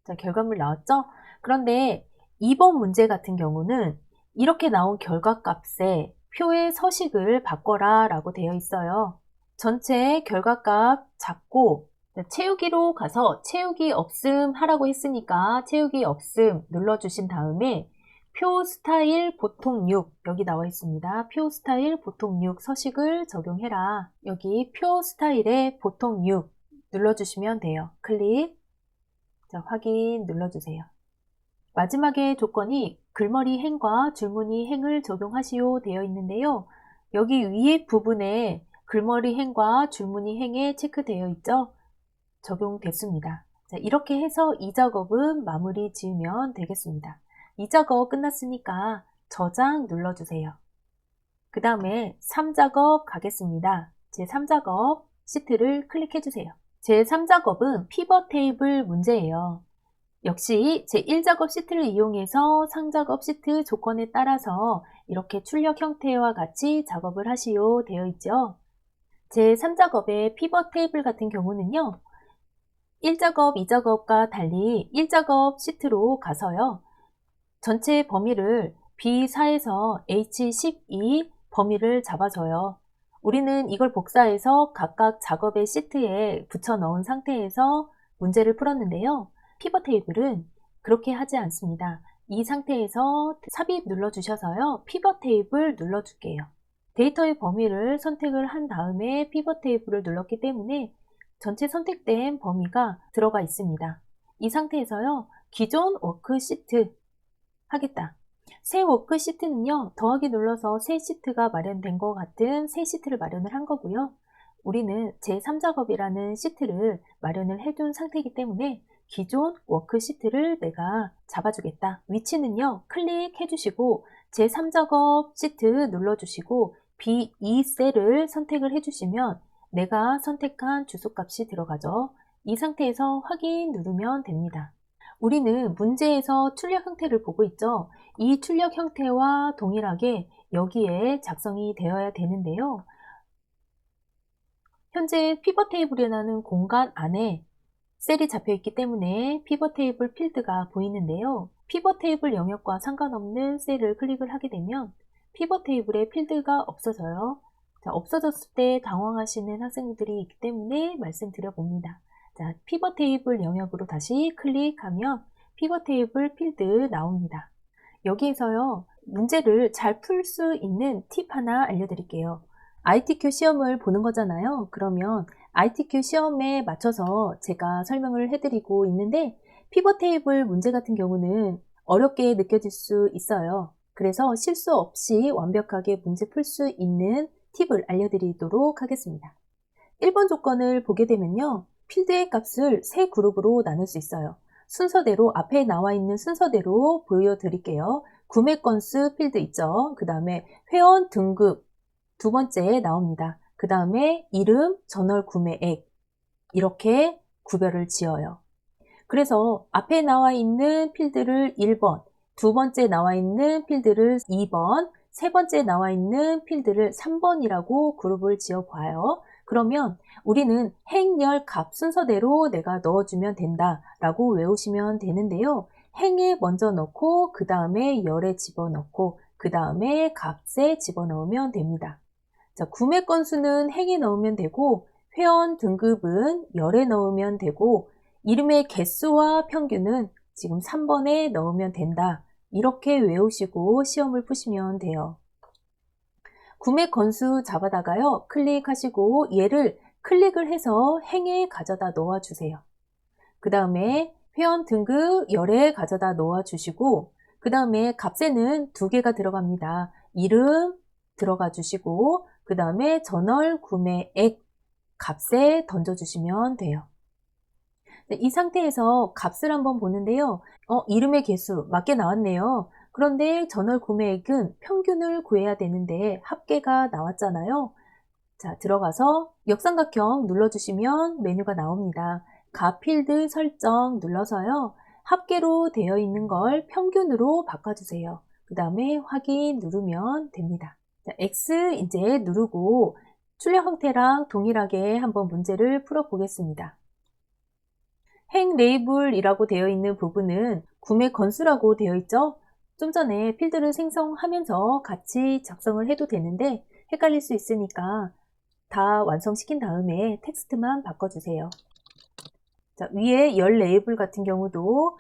자, 결과물 나왔죠? 그런데 이번 문제 같은 경우는 이렇게 나온 결과값에 표의 서식을 바꿔라 라고 되어 있어요. 전체 결과값 잡고 채우기로 가서 채우기 없음 하라고 했으니까 채우기 없음 눌러주신 다음에 표 스타일 보통 6 여기 나와 있습니다. 표 스타일 보통 6 서식을 적용해라. 여기 표 스타일에 보통 6 눌러주시면 돼요. 클릭. 자, 확인 눌러주세요. 마지막에 조건이 글머리 행과 줄무늬 행을 적용하시오 되어 있는데요. 여기 위에 부분에 글머리 행과 줄무늬 행에 체크되어 있죠? 적용됐습니다. 자, 이렇게 해서 이 작업은 마무리 지으면 되겠습니다. 이 작업 끝났으니까 저장 눌러주세요. 그 다음에 3작업 가겠습니다. 제 3작업 시트를 클릭해주세요. 제 3작업은 피벗 테이블 문제예요. 역시 제 1작업 시트를 이용해서 상작업 시트 조건에 따라서 이렇게 출력 형태와 같이 작업을 하시오 되어 있죠. 제 3작업의 피벗 테이블 같은 경우는요. 1작업, 2작업과 달리 1작업 시트로 가서요. 전체 범위를 B4에서 H12 범위를 잡아줘요. 우리는 이걸 복사해서 각각 작업의 시트에 붙여 넣은 상태에서 문제를 풀었는데요. 피벗 테이블은 그렇게 하지 않습니다. 이 상태에서 삽입 눌러주셔서요. 피벗 테이블 눌러줄게요. 데이터의 범위를 선택을 한 다음에 피벗 테이블을 눌렀기 때문에 전체 선택된 범위가 들어가 있습니다. 이 상태에서요. 기존 워크시트 하겠다. 새 워크시트는요. 더하기 눌러서 새 시트가 마련된 것 같은 새 시트를 마련을 한 거고요. 우리는 제3작업이라는 시트를 마련을 해둔 상태이기 때문에 기존 워크시트를 내가 잡아주겠다. 위치는요. 클릭해 주시고 제3작업 시트 눌러주시고 B2셀을 선택을 해주시면 내가 선택한 주소값이 들어가죠. 이 상태에서 확인 누르면 됩니다. 우리는 문제에서 출력 형태를 보고 있죠. 이 출력 형태와 동일하게 여기에 작성이 되어야 되는데요. 현재 피벗 테이블이라는 공간 안에 셀이 잡혀 있기 때문에 피벗 테이블 필드가 보이는데요. 피벗 테이블 영역과 상관없는 셀을 클릭을 하게 되면 피벗 테이블에 필드가 없어져요. 자, 없어졌을 때 당황하시는 학생들이 있기 때문에 말씀드려 봅니다. 자, 피벗 테이블 영역으로 다시 클릭하면 피벗 테이블 필드 나옵니다. 여기에서요, 문제를 잘 풀 수 있는 팁 하나 알려드릴게요. ITQ 시험을 보는 거잖아요. 그러면 ITQ 시험에 맞춰서 제가 설명을 해드리고 있는데 피벗 테이블 문제 같은 경우는 어렵게 느껴질 수 있어요. 그래서 실수 없이 완벽하게 문제 풀 수 있는 팁을 알려드리도록 하겠습니다. 1번 조건을 보게 되면요. 필드의 값을 세 그룹으로 나눌 수 있어요. 순서대로 앞에 나와 있는 순서대로 보여드릴게요. 구매 건수 필드 있죠. 그 다음에 회원 등급 두 번째에 나옵니다. 그 다음에 이름, 전월 구매액 이렇게 구별을 지어요. 그래서 앞에 나와 있는 필드를 1번, 두 번째 나와 있는 필드를 2번, 세 번째 나와 있는 필드를 3번이라고 그룹을 지어 봐요. 그러면 우리는 행열 값 순서대로 내가 넣어주면 된다 라고 외우시면 되는데요. 행에 먼저 넣고 그 다음에 열에 집어넣고 그 다음에 값에 집어넣으면 됩니다. 자, 구매 건수는 행에 넣으면 되고 회원 등급은 열에 넣으면 되고 이름의 개수와 평균은 지금 3번에 넣으면 된다. 이렇게 외우시고 시험을 푸시면 돼요. 구매 건수 잡아다가요. 클릭하시고 얘를 클릭을 해서 행에 가져다 놓아주세요. 그 다음에 회원 등급 열에 가져다 놓아주시고 그 다음에 값에는 두 개가 들어갑니다. 이름 들어가 주시고 그 다음에 전월 구매액 값에 던져주시면 돼요. 이 상태에서 값을 한번 보는데요. 이름의 개수 맞게 나왔네요. 그런데 전월 구매액은 평균을 구해야 되는데 합계가 나왔잖아요. 자, 들어가서 역삼각형 눌러주시면 메뉴가 나옵니다. 값 필드 설정 눌러서요. 합계로 되어 있는 걸 평균으로 바꿔주세요. 그 다음에 확인 누르면 됩니다. 자, X 이제 누르고 출력 형태랑 동일하게 한번 문제를 풀어보겠습니다. 행 레이블이라고 되어 있는 부분은 구매 건수라고 되어 있죠? 좀 전에 필드를 생성하면서 같이 작성을 해도 되는데 헷갈릴 수 있으니까 다 완성시킨 다음에 텍스트만 바꿔주세요. 자, 위에 열 레이블 같은 경우도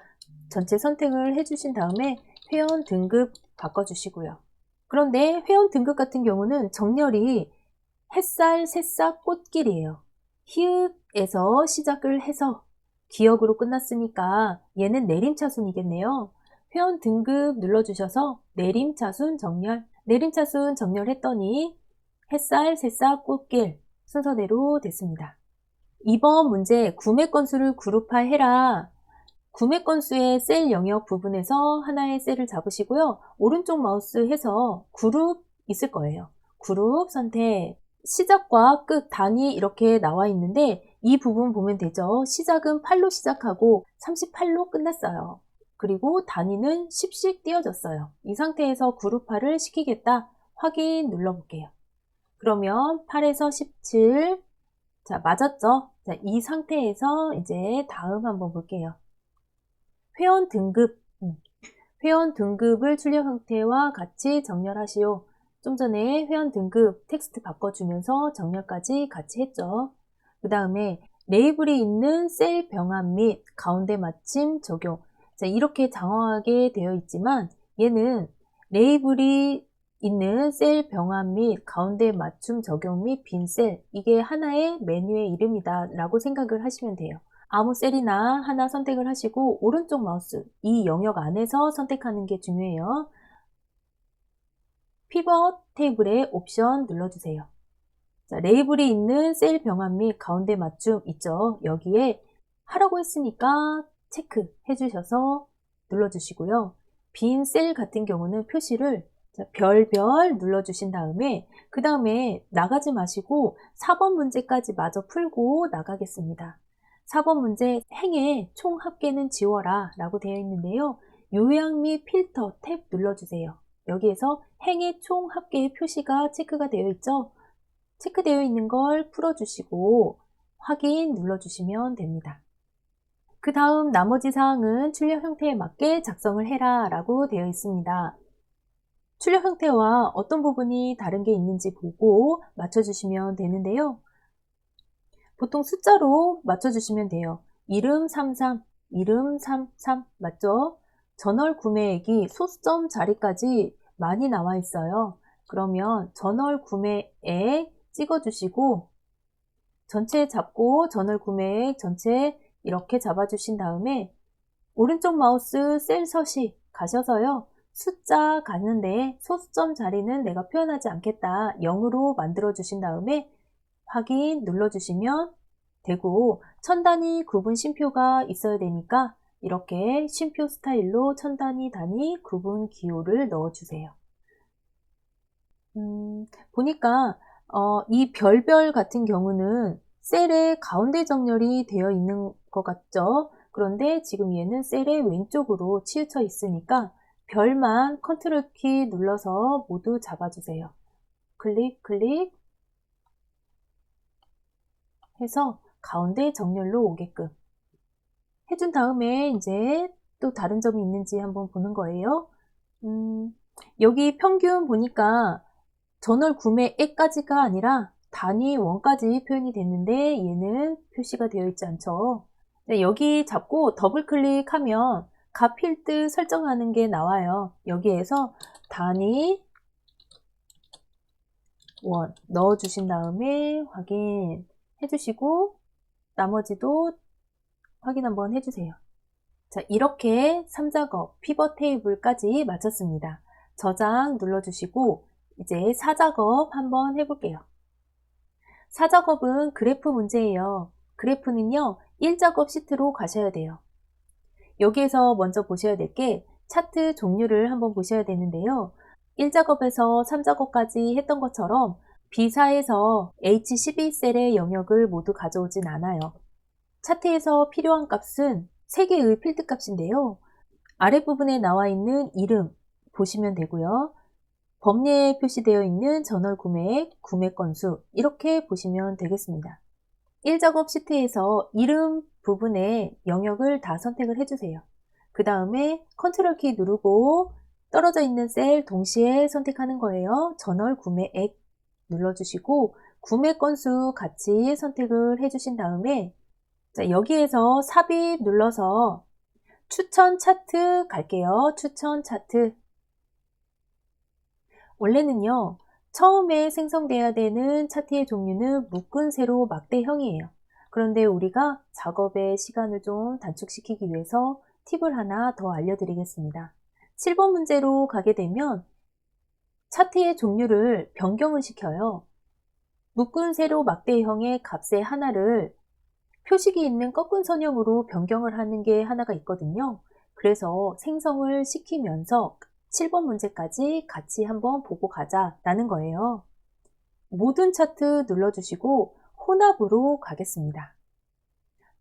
전체 선택을 해주신 다음에 회원 등급 바꿔주시고요. 그런데 회원 등급 같은 경우는 정렬이 햇살, 새싹, 꽃길이에요. 히읗에서 시작을 해서 기역으로 끝났으니까 얘는 내림차순이겠네요. 회원 등급 눌러주셔서 내림차순 정렬, 내림차순 정렬했더니 햇살, 새싹, 꽃길 순서대로 됐습니다. 이번 문제 구매 건수를 그룹화해라. 구매 건수의 셀 영역 부분에서 하나의 셀을 잡으시고요. 오른쪽 마우스 해서 그룹 있을 거예요. 그룹 선택. 시작과 끝 단위 이렇게 나와 있는데 이 부분 보면 되죠. 시작은 8로 시작하고 38로 끝났어요. 그리고 단위는 10씩 띄어졌어요. 이 상태에서 그룹화를 시키겠다. 확인 눌러볼게요. 그러면 8에서 17. 자, 맞았죠? 자, 이 상태에서 이제 다음 한번 볼게요. 회원 등급. 회원 등급을 출력 형태와 같이 정렬하시오. 좀 전에 회원 등급 텍스트 바꿔주면서 정렬까지 같이 했죠. 그 다음에 레이블이 있는 셀 병합 및 가운데 마침 적용. 자, 이렇게 장황하게 되어 있지만 얘는 레이블이 있는 셀 병합 및 가운데 맞춤 적용 및 빈 셀, 이게 하나의 메뉴의 이름이다 라고 생각을 하시면 돼요. 아무 셀이나 하나 선택을 하시고 오른쪽 마우스 이 영역 안에서 선택하는 게 중요해요. 피벗 테이블의 옵션 눌러주세요. 자, 레이블이 있는 셀 병합 및 가운데 맞춤 있죠. 여기에 하라고 했으니까 체크 해주셔서 눌러주시고요. 빈 셀 같은 경우는 표시를 별별 눌러주신 다음에 그 다음에 나가지 마시고 4번 문제까지 마저 풀고 나가겠습니다. 4번 문제 행의 총 합계는 지워라 라고 되어 있는데요. 요약 및 필터 탭 눌러주세요. 여기에서 행의 총 합계의 표시가 체크가 되어 있죠. 체크되어 있는 걸 풀어주시고 확인 눌러주시면 됩니다. 그 다음 나머지 사항은 출력 형태에 맞게 작성을 해라 라고 되어 있습니다. 출력 형태와 어떤 부분이 다른 게 있는지 보고 맞춰주시면 되는데요. 보통 숫자로 맞춰주시면 돼요. 이름 33, 이름 33 맞죠? 전월 구매액이 소수점 자리까지 많이 나와 있어요. 그러면 전월 구매액 찍어주시고 전체 잡고 저널 구매액 전체 이렇게 잡아주신 다음에 오른쪽 마우스 셀 서식 가셔서요. 숫자 가는데 소수점 자리는 내가 표현하지 않겠다. 0으로 만들어 주신 다음에 확인 눌러주시면 되고 천 단위 구분 쉼표가 있어야 되니까 이렇게 쉼표 스타일로 천 단위 구분 기호를 넣어주세요. 보니까 이 별별 같은 경우는 셀의 가운데 정렬이 되어 있는 것 같죠? 그런데 지금 얘는 셀의 왼쪽으로 치우쳐 있으니까 별만 컨트롤 키 눌러서 모두 잡아주세요. 클릭 해서 가운데 정렬로 오게끔 해준 다음에 이제 또 다른 점이 있는지 한번 보는 거예요. 여기 평균 보니까 저널 구매액까지가 아니라 단위 원까지 표현이 됐는데 얘는 표시가 되어 있지 않죠. 네, 여기 잡고 더블 클릭하면 값 필드 설정하는 게 나와요. 여기에서 단위 원 넣어주신 다음에 확인 해주시고 나머지도 확인 한번 해주세요. 자, 이렇게 3작업 피벗 테이블까지 마쳤습니다. 저장 눌러주시고 이제 4작업 한번 해볼게요. 4작업은 그래프 문제예요. 그래프는요 1작업 시트로 가셔야 돼요. 여기에서 먼저 보셔야 될 게 차트 종류를 한번 보셔야 되는데요. 1작업에서 3작업까지 했던 것처럼 B사에서 H12셀의 영역을 모두 가져오진 않아요. 차트에서 필요한 값은 3개의 필드 값인데요. 아랫부분에 나와 있는 이름 보시면 되고요. 범례에 표시되어 있는 전월 구매액, 구매 건수 이렇게 보시면 되겠습니다. 1작업 시트에서 이름 부분에 영역을 다 선택을 해주세요. 그 다음에 컨트롤 키 누르고 떨어져 있는 셀 동시에 선택하는 거예요. 전월 구매액 눌러주시고 구매 건수 같이 선택을 해주신 다음에 자, 여기에서 삽입 눌러서 추천 차트 갈게요. 추천 차트. 원래는요, 처음에 생성돼야 되는 차트의 종류는 묶은 세로 막대형이에요. 그런데 우리가 작업의 시간을 좀 단축시키기 위해서 팁을 하나 더 알려드리겠습니다. 7번 문제로 가게 되면 차트의 종류를 변경을 시켜요. 묶은 세로 막대형의 값의 하나를 표식이 있는 꺾은 선형으로 변경을 하는 게 하나가 있거든요. 그래서 생성을 시키면서 7번 문제까지 같이 한번 보고 가자라는 거예요. 모든 차트 눌러주시고 혼합으로 가겠습니다.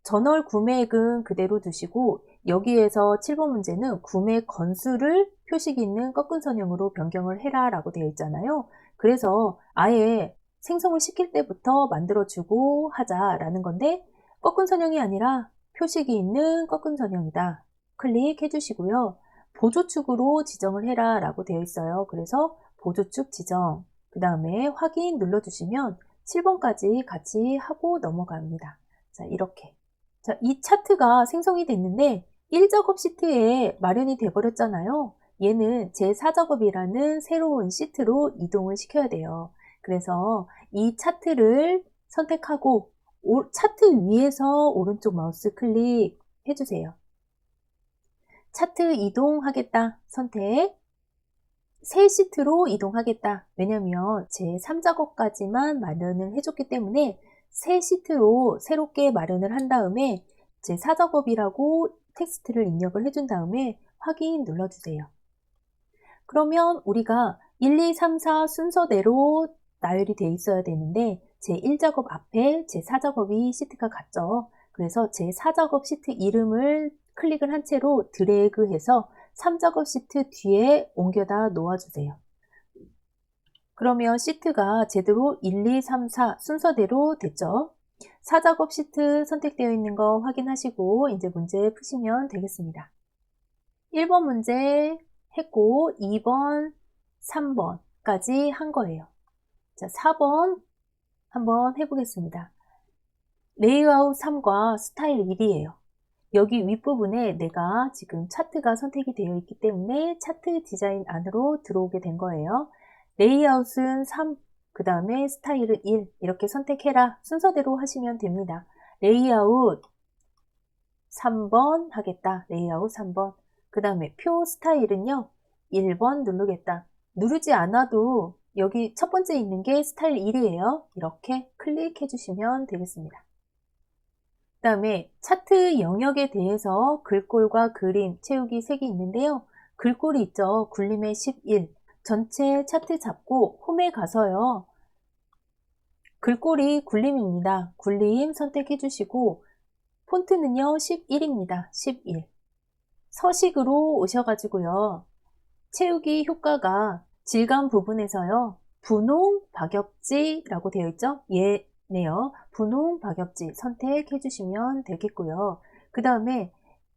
전월 구매액은 그대로 두시고 여기에서 7번 문제는 구매 건수를 표식이 있는 꺾은 선형으로 변경을 해라 라고 되어 있잖아요. 그래서 아예 생성을 시킬 때부터 만들어주고 하자라는 건데 꺾은 선형이 아니라 표식이 있는 꺾은 선형이다. 클릭해 주시고요. 보조축으로 지정을 해라 라고 되어 있어요. 그래서 보조축 지정, 그 다음에 확인 눌러주시면 7번까지 같이 하고 넘어갑니다. 자, 이렇게. 자, 이 차트가 생성이 됐는데 1작업 시트에 마련이 돼버렸잖아요. 얘는 제4작업이라는 새로운 시트로 이동을 시켜야 돼요. 그래서 이 차트를 선택하고 차트 위에서 오른쪽 마우스 클릭 해주세요. 차트 이동하겠다 선택. 새 시트로 이동하겠다. 왜냐면 제 3작업까지만 마련을 해줬기 때문에 새 시트로 새롭게 마련을 한 다음에 제 4작업이라고 텍스트를 입력을 해준 다음에 확인 눌러주세요. 그러면 우리가 1, 2, 3, 4 순서대로 나열이 돼 있어야 되는데 제 1작업 앞에 제 4작업이 시트가 같죠. 그래서 제 4작업 시트 이름을 클릭을 한 채로 드래그해서 3작업 시트 뒤에 옮겨다 놓아주세요. 그러면 시트가 제대로 1, 2, 3, 4 순서대로 됐죠. 4작업 시트 선택되어 있는 거 확인하시고 이제 문제 푸시면 되겠습니다. 1번 문제 했고 2번, 3번까지 한 거예요. 자, 4번 한번 해보겠습니다. 레이아웃 3과 스타일 1이에요. 여기 윗부분에 내가 지금 차트가 선택이 되어 있기 때문에 차트 디자인 안으로 들어오게 된 거예요. 레이아웃은 그 다음에 스타일은 1 이렇게 선택해라 순서대로 하시면 됩니다. 레이아웃 3번 하겠다. 레이아웃 3번. 그 다음에 표 스타일은요. 1번 누르겠다. 누르지 않아도 여기 첫 번째 있는 게 스타일 1이에요. 이렇게 클릭해 주시면 되겠습니다. 그 다음에 차트 영역에 대해서 글꼴과 그림 채우기 3개 있는데요. 글꼴이 있죠. 굴림의 11. 전체 차트 잡고 홈에 가서요. 글꼴이 굴림입니다. 굴림 선택해 주시고 폰트는요 11입니다. 11. 서식으로 오셔가지고요. 채우기 효과가 질감 부분에서요. 분홍 박엽지라고 되어 있죠? 얘네요. 분홍 박엽지 선택해 주시면 되겠고요. 그 다음에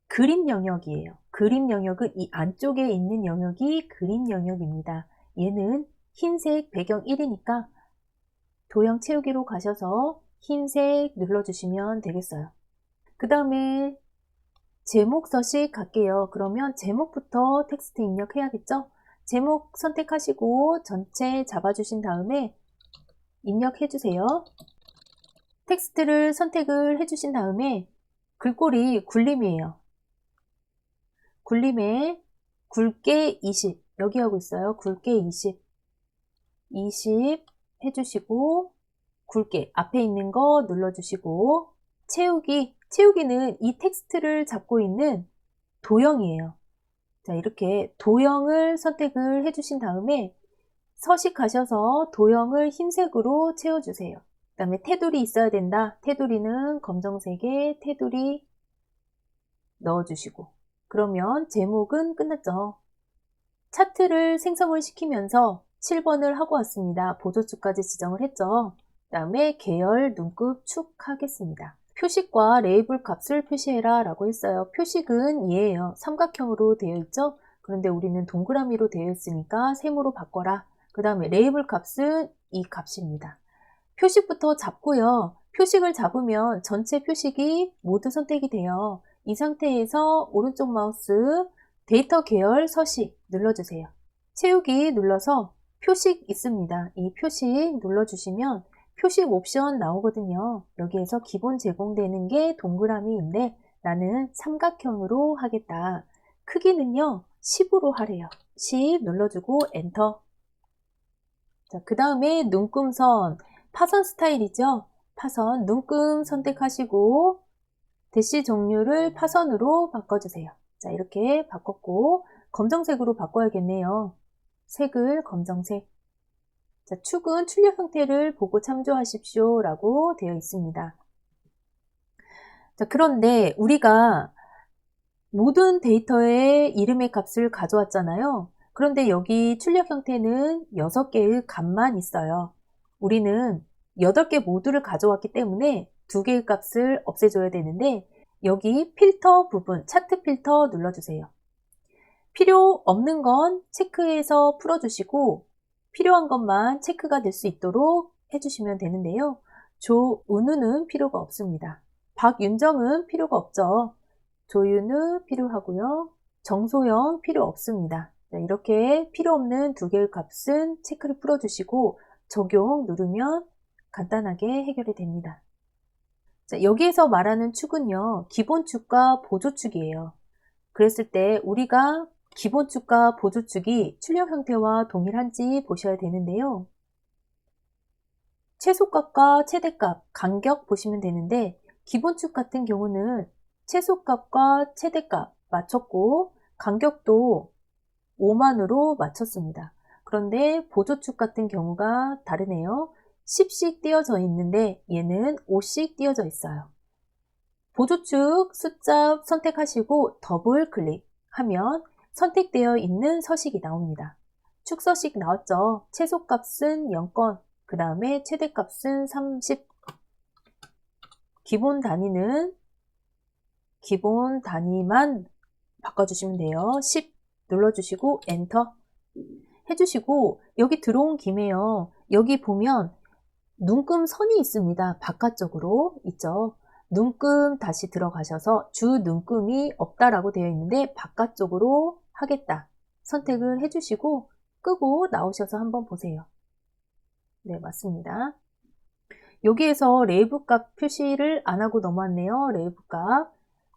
그림 영역이에요. 그림 영역은 이 안쪽에 있는 영역이 그림 영역입니다. 얘는 흰색 배경 1이니까 도형 채우기로 가셔서 흰색 눌러주시면 되겠어요. 그 다음에 제목 서식 갈게요. 그러면 제목부터 텍스트 입력해야겠죠? 제목 선택하시고 전체 잡아주신 다음에 입력해 주세요. 텍스트를 선택을 해주신 다음에 글꼴이 굴림이에요. 굴림에 굵게 20 여기 하고 있어요. 굵게 20 해주시고 굵게 앞에 있는 거 눌러주시고 채우기는 이 텍스트를 잡고 있는 도형이에요. 자, 이렇게 도형을 선택을 해주신 다음에 서식 가셔서 도형을 흰색으로 채워주세요. 그 다음에 테두리 있어야 된다. 테두리는 검정색에 테두리 넣어주시고 그러면 제목은 끝났죠. 차트를 생성을 시키면서 7번을 하고 왔습니다. 보조축까지 지정을 했죠. 그 다음에 계열 눈급 축 하겠습니다. 표식과 레이블 값을 표시해라 라고 했어요. 표식은 얘예요. 삼각형으로 되어 있죠. 그런데 우리는 동그라미로 되어 있으니까 세모로 바꿔라. 그 다음에 레이블 값은 이 값입니다. 표식부터 잡고요. 표식을 잡으면 전체 표식이 모두 선택이 돼요. 이 상태에서 오른쪽 마우스 데이터 계열 서식 눌러주세요. 채우기 눌러서 표식 있습니다. 이 표식 눌러주시면 표식 옵션 나오거든요. 여기에서 기본 제공되는 게 동그라미인데 나는 삼각형으로 하겠다. 크기는요 10으로 하래요. 10 눌러주고 엔터. 자, 그 다음에 눈금선 파선 스타일이죠. 파선 눈금 선택하시고 대시 종류를 파선으로 바꿔주세요. 자, 이렇게 바꿨고 검정색으로 바꿔야겠네요. 색을 검정색. 자, 축은 출력 형태를 보고 참조하십시오 라고 되어 있습니다. 자, 그런데 우리가 모든 데이터의 이름의 값을 가져왔잖아요. 그런데 여기 출력 형태는 6개의 값만 있어요. 우리는 8개 모두를 가져왔기 때문에 2개의 값을 없애줘야 되는데 여기 필터 부분, 차트 필터 눌러주세요. 필요 없는 건 체크해서 풀어주시고 필요한 것만 체크가 될 수 있도록 해주시면 되는데요. 조은우는 필요가 없습니다. 박윤정은 필요가 없죠. 조윤우 필요하고요. 정소영 필요 없습니다. 자, 이렇게 필요 없는 2개의 값은 체크를 풀어주시고 적용 누르면 간단하게 해결이 됩니다. 자, 여기에서 말하는 축은요. 기본축과 보조축이에요. 그랬을 때 우리가 기본축과 보조축이 출력 형태와 동일한지 보셔야 되는데요. 최소값과 최대값, 간격 보시면 되는데 기본축 같은 경우는 최소값과 최대값 맞췄고 간격도 5만으로 맞췄습니다. 그런데 보조축 같은 경우가 다르네요. 10씩 띄어져 있는데 얘는 5씩 띄어져 있어요. 보조축 숫자 선택하시고 더블 클릭하면 선택되어 있는 서식이 나옵니다. 축서식 나왔죠. 최소값은 0건, 그 다음에 최대값은 30. 기본 단위만 바꿔주시면 돼요. 10 눌러주시고 엔터 해주시고 여기 들어온 김에요. 여기 보면 눈금 선이 있습니다. 바깥쪽으로 있죠. 눈금 다시 들어가셔서 주 눈금이 없다라고 되어 있는데 바깥쪽으로 하겠다 선택을 해주시고 끄고 나오셔서 한번 보세요. 네, 맞습니다. 여기에서 레이브 값 표시를 안 하고 넘어왔네요. 레이브 값.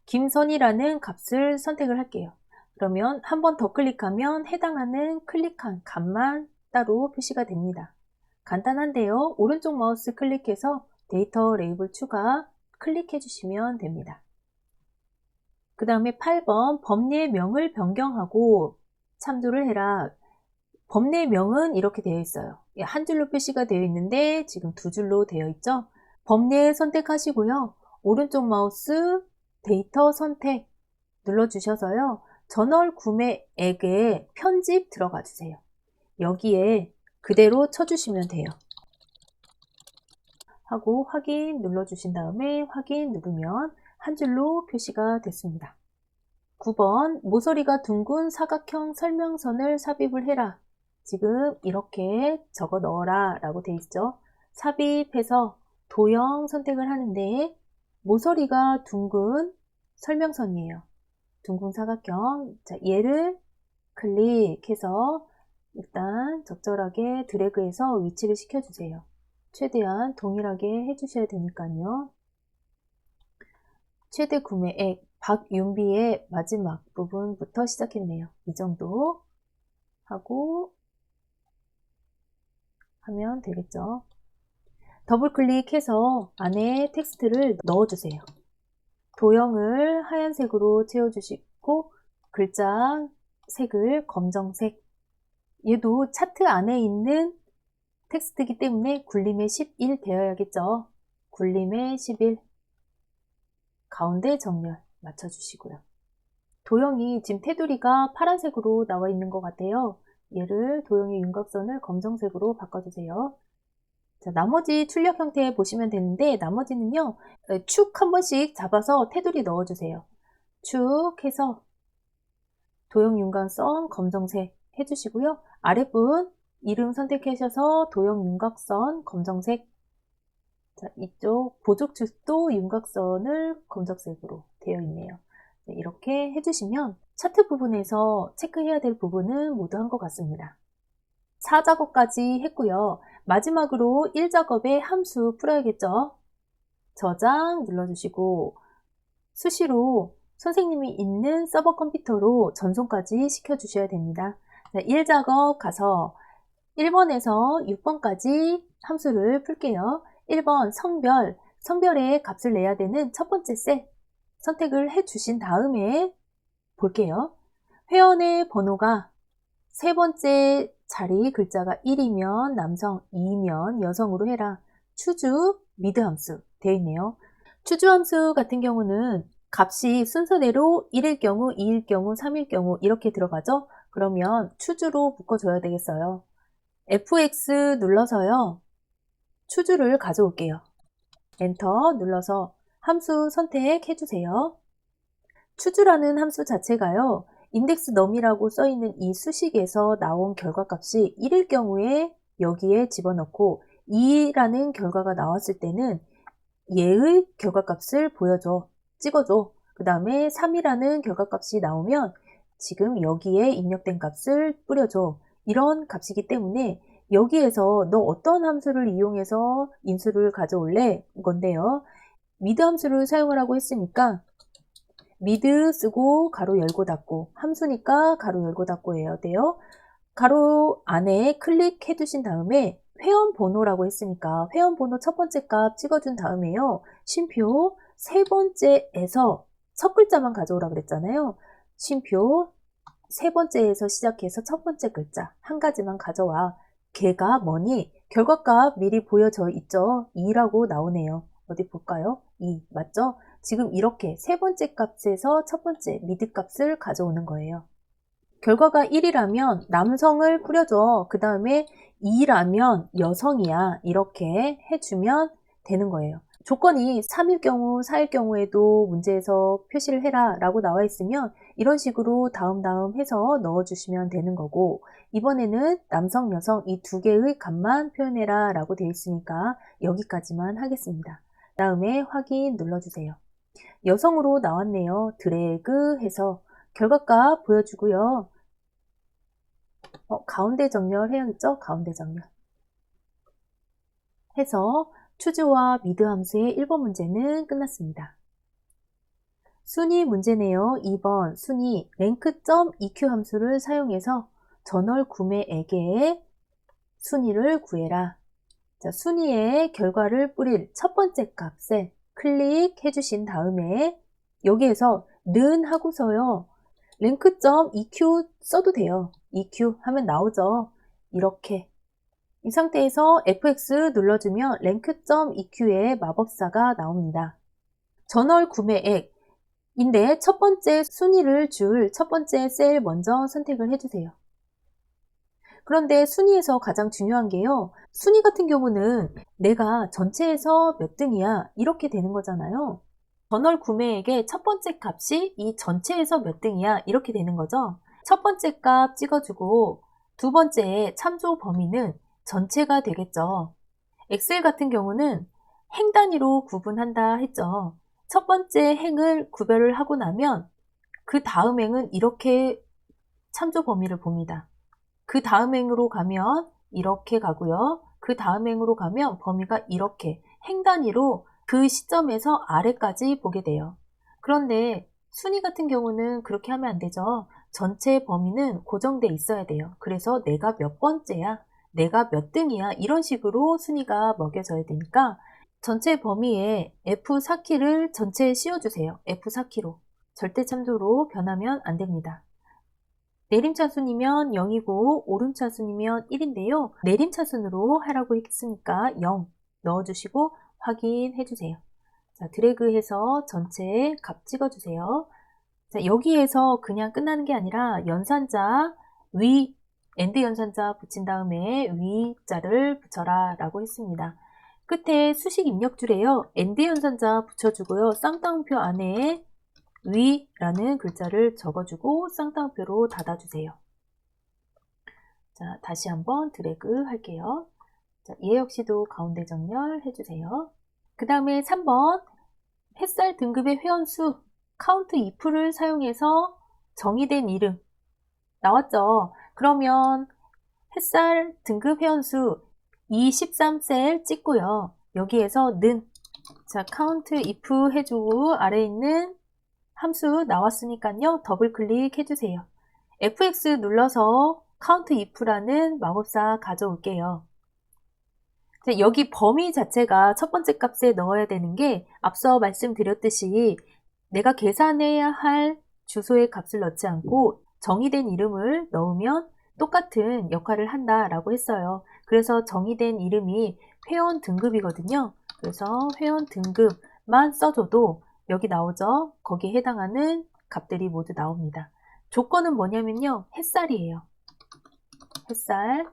김선이라는 값을 선택을 할게요. 그러면 한 번 더 클릭하면 해당하는 클릭한 값만 따로 표시가 됩니다. 간단한데요. 오른쪽 마우스 클릭해서 데이터 레이블 추가 클릭해 주시면 됩니다. 그 다음에 8번 법례명을 변경하고 참조를 해라. 법례명은 이렇게 되어 있어요. 한 줄로 표시가 되어 있는데 지금 두 줄로 되어 있죠. 법례 선택하시고요. 오른쪽 마우스 데이터 선택 눌러주셔서요. 전월 구매액에 편집 들어가 주세요. 여기에 그대로 쳐주시면 돼요. 하고 확인 눌러주신 다음에 확인 누르면 한 줄로 표시가 됐습니다. 9번 모서리가 둥근 사각형 설명선을 삽입을 해라. 지금 이렇게 적어 넣어라 라고 되어 있죠. 삽입해서 도형 선택을 하는데 모서리가 둥근 설명선이에요. 둥근 사각형. 자, 얘를 클릭해서 일단 적절하게 드래그해서 위치를 시켜주세요. 최대한 동일하게 해주셔야 되니까요. 최대 구매액 박윤비의 마지막 부분부터 시작했네요. 이 정도 하고 하면 되겠죠. 더블 클릭해서 안에 텍스트를 넣어주세요. 도형을 하얀색으로 채워주시고 글자 색을 검정색. 얘도 차트 안에 있는 텍스트이기 때문에 굴림의 11 되어야겠죠. 굴림의 11. 가운데 정렬 맞춰주시고요. 도형이 지금 테두리가 파란색으로 나와 있는 것 같아요. 얘를 도형의 윤곽선을 검정색으로 바꿔주세요. 자, 나머지 출력 형태 보시면 되는데 나머지는요. 축 한 번씩 잡아서 테두리 넣어주세요. 축 해서 도형 윤곽선 검정색 해주시고요. 아랫분 이름 선택하셔서 도형 윤곽선 검정색. 자, 이쪽 보조축도 윤곽선을 검정색으로 되어 있네요. 네, 이렇게 해주시면 차트 부분에서 체크해야 될 부분은 모두 한 것 같습니다. 4작업까지 했고요. 마지막으로 1작업에 함수 풀어야겠죠. 저장 눌러주시고 수시로 선생님이 있는 서버 컴퓨터로 전송까지 시켜주셔야 됩니다. 자, 1작업 가서 1번에서 6번까지 함수를 풀게요. 1번 성별, 성별의 값을 내야 되는 첫 번째 셀 선택을 해주신 다음에 볼게요. 회원의 번호가 세 번째 자리 글자가 1이면 남성, 2면 여성으로 해라. 추주, 미드 함수 되어 있네요. 추주 함수 같은 경우는 값이 순서대로 1일 경우, 2일 경우, 3일 경우 이렇게 들어가죠. 그러면 추주로 묶어줘야 되겠어요. FX 눌러서요. 추주를 가져올게요. 엔터 눌러서 함수 선택해주세요. 추주라는 함수 자체가요. 인덱스 num이라고 써있는 이 수식에서 나온 결과값이 1일 경우에 여기에 집어넣고 2라는 결과가 나왔을 때는 얘의 결과값을 보여줘, 찍어줘. 그 다음에 3이라는 결과값이 나오면 지금 여기에 입력된 값을 뿌려줘. 이런 값이기 때문에 여기에서 너 어떤 함수를 이용해서 인수를 가져올래? 건데요. 미드 함수를 사용하라고 했으니까 미드 쓰고 가로 열고 닫고 함수니까 가로 열고 닫고 해야 돼요. 가로 안에 클릭해 두신 다음에 회원 번호라고 했으니까 회원 번호 첫 번째 값 찍어준 다음에요. 쉼표 세 번째에서 첫 글자만 가져오라 그랬잖아요. 쉼표 세 번째에서 시작해서 첫 번째 글자 한 가지만 가져와. 걔가 뭐니? 결과값 미리 보여져 있죠? 2라고 나오네요. 어디 볼까요? 2 맞죠? 지금 이렇게 세 번째 값에서 첫 번째 미드 값을 가져오는 거예요. 결과가 1이라면 남성을 뿌려줘. 그 다음에 2라면 여성이야. 이렇게 해주면 되는 거예요. 조건이 3일 경우, 4일 경우에도 문제에서 표시를 해라 라고 나와 있으면 이런 식으로 다음 해서 넣어주시면 되는 거고 이번에는 남성, 여성 이 두 개의 값만 표현해라 라고 되어 있으니까 여기까지만 하겠습니다. 다음에 확인 눌러주세요. 여성으로 나왔네요. 드래그 해서 결과값 보여주고요. 가운데 정렬 해야겠죠? 가운데 정렬. 해서 추즈와 미드 함수의 1번 문제는 끝났습니다. 순위 문제네요. 2번 순위 rank.eq 함수를 사용해서 전월 구매액의 순위를 구해라. 자, 순위의 결과를 뿌릴 첫 번째 값에 클릭해 주신 다음에 여기에서 는 하고서요. rank.eq 써도 돼요. eq 하면 나오죠. 이렇게 이 상태에서 fx 눌러주면 rank.eq의 마법사가 나옵니다. 전월 구매액인데 첫 번째 순위를 줄 첫 번째 셀 먼저 선택을 해주세요. 그런데 순위에서 가장 중요한 게요. 순위 같은 경우는 내가 전체에서 몇 등이야 이렇게 되는 거잖아요. 전월 구매액의 첫 번째 값이 이 전체에서 몇 등이야 이렇게 되는 거죠. 첫 번째 값 찍어주고 두 번째의 참조 범위는 전체가 되겠죠. 엑셀 같은 경우는 행 단위로 구분한다 했죠. 첫 번째 행을 구별을 하고 나면 그 다음 행은 이렇게 참조 범위를 봅니다. 그 다음 행으로 가면 이렇게 가고요. 그 다음 행으로 가면 범위가 이렇게 행 단위로 그 시점에서 아래까지 보게 돼요. 그런데 순위 같은 경우는 그렇게 하면 안 되죠. 전체 범위는 고정돼 있어야 돼요. 그래서 내가 몇 번째야, 내가 몇 등이야 이런 식으로 순위가 먹여져야 되니까 전체 범위에 F4키를 전체에 씌워주세요. F4키로. 절대 참조로 변하면 안 됩니다. 내림차순이면 0이고 오름차순이면 1인데요. 내림차순으로 하라고 했으니까 0 넣어주시고 확인해주세요. 자, 드래그해서 전체 값 찍어주세요. 자, 여기에서 그냥 끝나는 게 아니라 연산자 위, 엔드 연산자 붙인 다음에 위자를 붙여라 라고 했습니다. 끝에 수식 입력줄에요. 엔드 연산자 붙여주고요. 쌍따옴표 안에 위라는 글자를 적어주고 쌍따옴표로 닫아주세요. 자, 다시 한번 드래그 할게요. 자, 얘 역시도 가운데 정렬 해주세요. 그 다음에 3번 햇살 등급의 회원수 count if를 사용해서 정의된 이름 나왔죠. 그러면 햇살 등급 회원수 23셀 찍고요. 여기에서 는 자, count if 해주고 아래에 있는 함수 나왔으니까요. 더블 클릭 해주세요. fx 눌러서 count if라는 마법사 가져올게요. 자, 여기 범위 자체가 첫 번째 값에 넣어야 되는 게 앞서 말씀드렸듯이 내가 계산해야 할 주소의 값을 넣지 않고 정의된 이름을 넣으면 똑같은 역할을 한다라고 했어요. 그래서 정의된 이름이 회원 등급이거든요. 그래서 회원 등급만 써줘도 여기 나오죠. 거기에 해당하는 값들이 모두 나옵니다. 조건은 뭐냐면요. 햇살이에요. 햇살에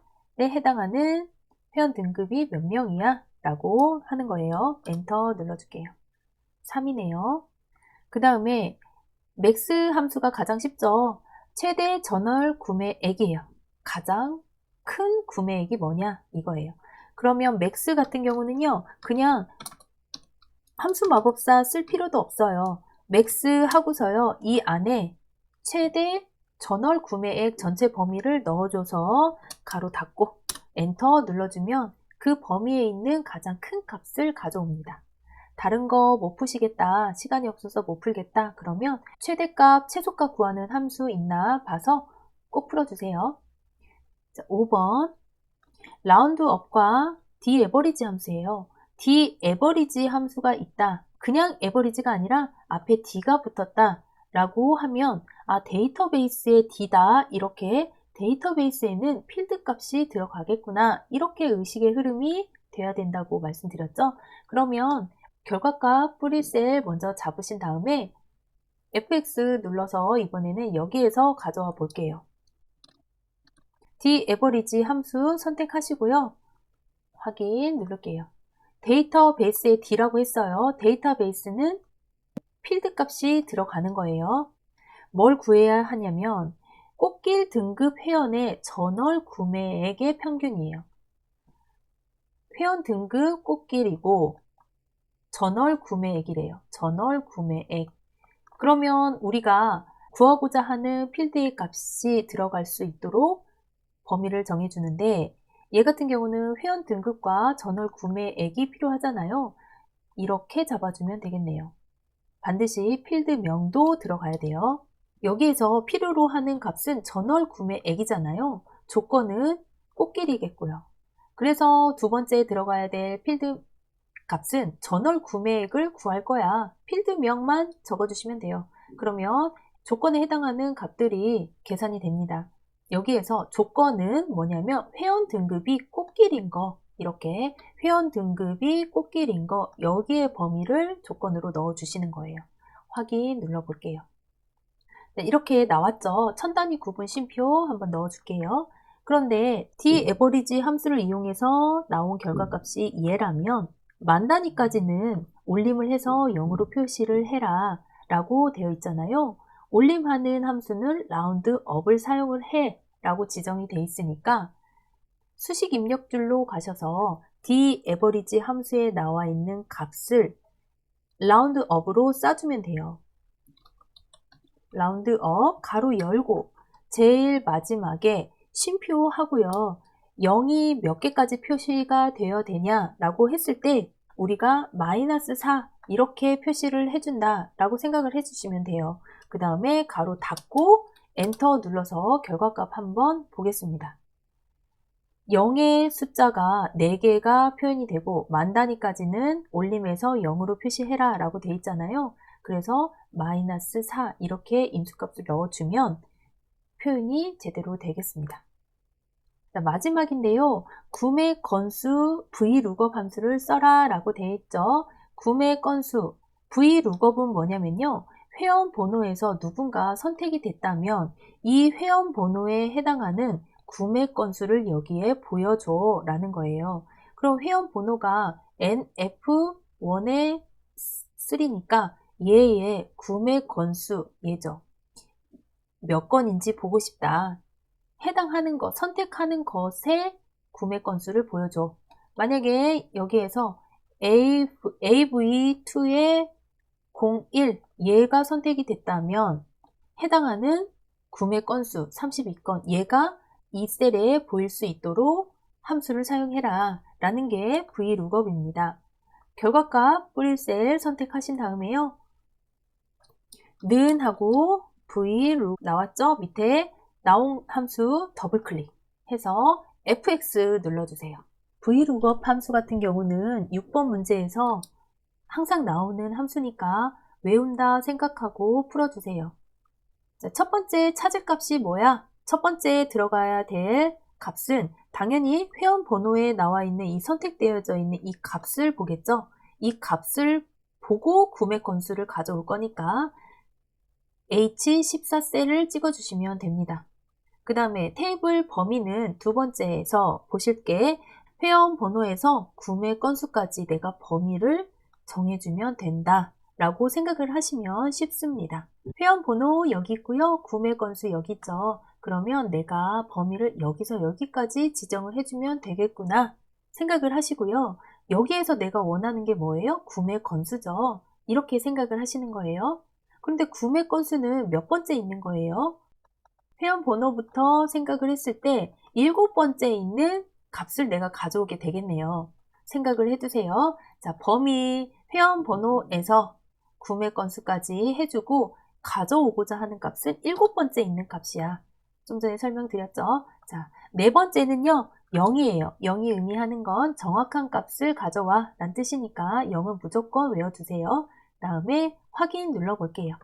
해당하는 회원 등급이 몇 명이야? 라고 하는 거예요. 엔터 눌러줄게요. 3이네요. 그 다음에 맥스 함수가 가장 쉽죠. 최대 전월 구매액이에요. 가장 큰 구매액이 뭐냐? 이거예요. 그러면 맥스 같은 경우는요. 그냥 함수 마법사 쓸 필요도 없어요. 맥스 하고서요. 이 안에 최대 전월 구매액 전체 범위를 넣어줘서 가로 닫고 엔터 눌러주면 그 범위에 있는 가장 큰 값을 가져옵니다. 다른 거 못 푸시겠다, 시간이 없어서 못 풀겠다 그러면 최대값, 최소값 구하는 함수 있나 봐서 꼭 풀어주세요. 자, 5번 라운드업과 디에버리지 함수예요. 디에버리지 함수가 있다. 그냥 에버리지가 아니라 앞에 D가 붙었다 라고 하면 데이터베이스에 D다 이렇게 데이터베이스에는 필드 값이 들어가겠구나 이렇게 의식의 흐름이 돼야 된다고 말씀드렸죠. 그러면 결과값 뿌릴 셀 먼저 잡으신 다음에 fx 눌러서 이번에는 여기에서 가져와 볼게요. 디에버리지 함수 선택하시고요. 확인 누를게요. 데이터베이스에 D라고 했어요. 데이터베이스는 필드 값이 들어가는 거예요. 뭘 구해야 하냐면 꽃길 등급 회원의 전월 구매액의 평균이에요. 회원 등급 꽃길이고 전월 구매액이래요. 전월 구매액. 그러면 우리가 구하고자 하는 필드의 값이 들어갈 수 있도록 범위를 정해주는데 얘 같은 경우는 회원 등급과 전월 구매액이 필요하잖아요. 이렇게 잡아주면 되겠네요. 반드시 필드명도 들어가야 돼요. 여기에서 필요로 하는 값은 전월 구매액이잖아요. 조건은 꽃길이겠고요. 그래서 두 번째 들어가야 될 필드 값은 전월 구매액을 구할 거야. 필드명만 적어주시면 돼요. 그러면 조건에 해당하는 값들이 계산이 됩니다. 여기에서 조건은 뭐냐면 회원 등급이 꽃길인 거, 이렇게 회원 등급이 꽃길인 거, 여기에 범위를 조건으로 넣어주시는 거예요. 확인 눌러볼게요. 네, 이렇게 나왔죠. 천 단위 구분 쉼표 한번 넣어줄게요. 그런데 daverage 함수를 이용해서 나온 결과값이 얘라면 만 단위까지는 올림을 해서 0으로 표시를 해라 라고 되어 있잖아요. 올림하는 함수는 roundup을 사용을 해 라고 지정이 되어 있으니까 수식 입력줄로 가셔서 daverage 함수에 나와 있는 값을 roundup으로 써주면 돼요. 라운드업 가로 열고 제일 마지막에 쉼표 하고요. 0이 몇 개까지 표시가 되어야 되냐라고 했을 때 우리가 -4 이렇게 표시를 해준다 라고 생각을 해주시면 돼요. 그 다음에 가로 닫고 엔터 눌러서 결과값 한번 보겠습니다. 0의 숫자가 4개가 표현이 되고 만 단위까지는 올림해서 0으로 표시해라 라고 되어 있잖아요. 그래서 -4 이렇게 인수값을 넣어주면 표현이 제대로 되겠습니다. 자, 마지막인데요. 구매 건수 vlookup 함수를 써라 라고 되어 있죠. 구매 건수 vlookup은 뭐냐면요. 회원 번호에서 누군가 선택이 됐다면 이 회원 번호에 해당하는 구매 건수를 여기에 보여줘 라는 거예요. 그럼 회원 번호가 NF1의 3니까 얘의 구매 건수 얘죠. 몇 건인지 보고 싶다. 해당하는 것, 선택하는 것의 구매 건수를 보여줘. 만약에 여기에서 AV2의 01 얘가 선택이 됐다면 해당하는 구매 건수 32건 얘가 이 셀에 보일 수 있도록 함수를 사용해라 라는 게 vlookup입니다. 결과값 뿌릴 셀 선택하신 다음에요. 는 하고 vlook 나왔죠? 밑에 나온 함수 더블 클릭해서 fx 눌러주세요. vlookup 함수 같은 경우는 6번 문제에서 항상 나오는 함수니까 외운다 생각하고 풀어주세요. 자, 첫 번째 찾을 값이 뭐야? 첫 번째 들어가야 될 값은 당연히 회원 번호에 나와 있는 이 선택되어져 있는 이 값을 보겠죠? 이 값을 보고 구매 건수를 가져올 거니까 H14셀을 찍어주시면 됩니다. 그 다음에 테이블 범위는 두 번째에서 보실 게 회원 번호에서 구매 건수까지 내가 범위를 정해주면 된다 라고 생각을 하시면 쉽습니다. 회원 번호 여기 있고요. 구매 건수 여기 있죠. 그러면 내가 범위를 여기서 여기까지 지정을 해주면 되겠구나 생각을 하시고요. 여기에서 내가 원하는 게 뭐예요? 구매 건수죠. 이렇게 생각을 하시는 거예요. 그런데 구매 건수는 몇 번째 있는 거예요? 회원 번호부터 생각을 했을 때 7번째 있는 값을 내가 가져오게 되겠네요. 생각을 해두세요. 자, 범위 회원 번호에서 구매 건수까지 해주고 가져오고자 하는 값은 7번째 있는 값이야. 좀 전에 설명드렸죠. 자, 네 번째는요. 0이에요. 0이 의미하는 건 정확한 값을 가져와 라는 뜻이니까 0은 무조건 외워두세요. 다음에 확인 눌러볼게요.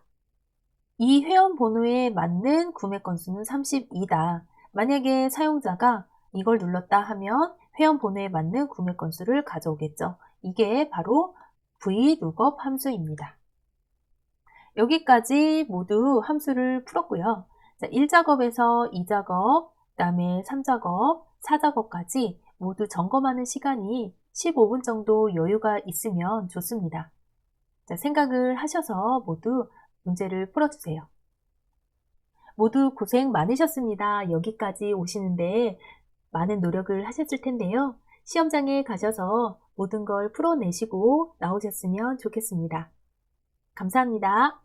이 회원 번호에 맞는 구매 건수는 32다. 만약에 사용자가 이걸 눌렀다 하면 회원 번호에 맞는 구매 건수를 가져오겠죠. 이게 바로 vlookup 함수입니다. 여기까지 모두 함수를 풀었고요. 자, 1작업에서 2작업, 그 다음에 3작업, 4작업까지 모두 점검하는 시간이 15분 정도 여유가 있으면 좋습니다. 자, 생각을 하셔서 모두 문제를 풀어주세요. 모두 고생 많으셨습니다. 여기까지 오시는데 많은 노력을 하셨을 텐데요. 시험장에 가셔서 모든 걸 풀어내시고 나오셨으면 좋겠습니다. 감사합니다.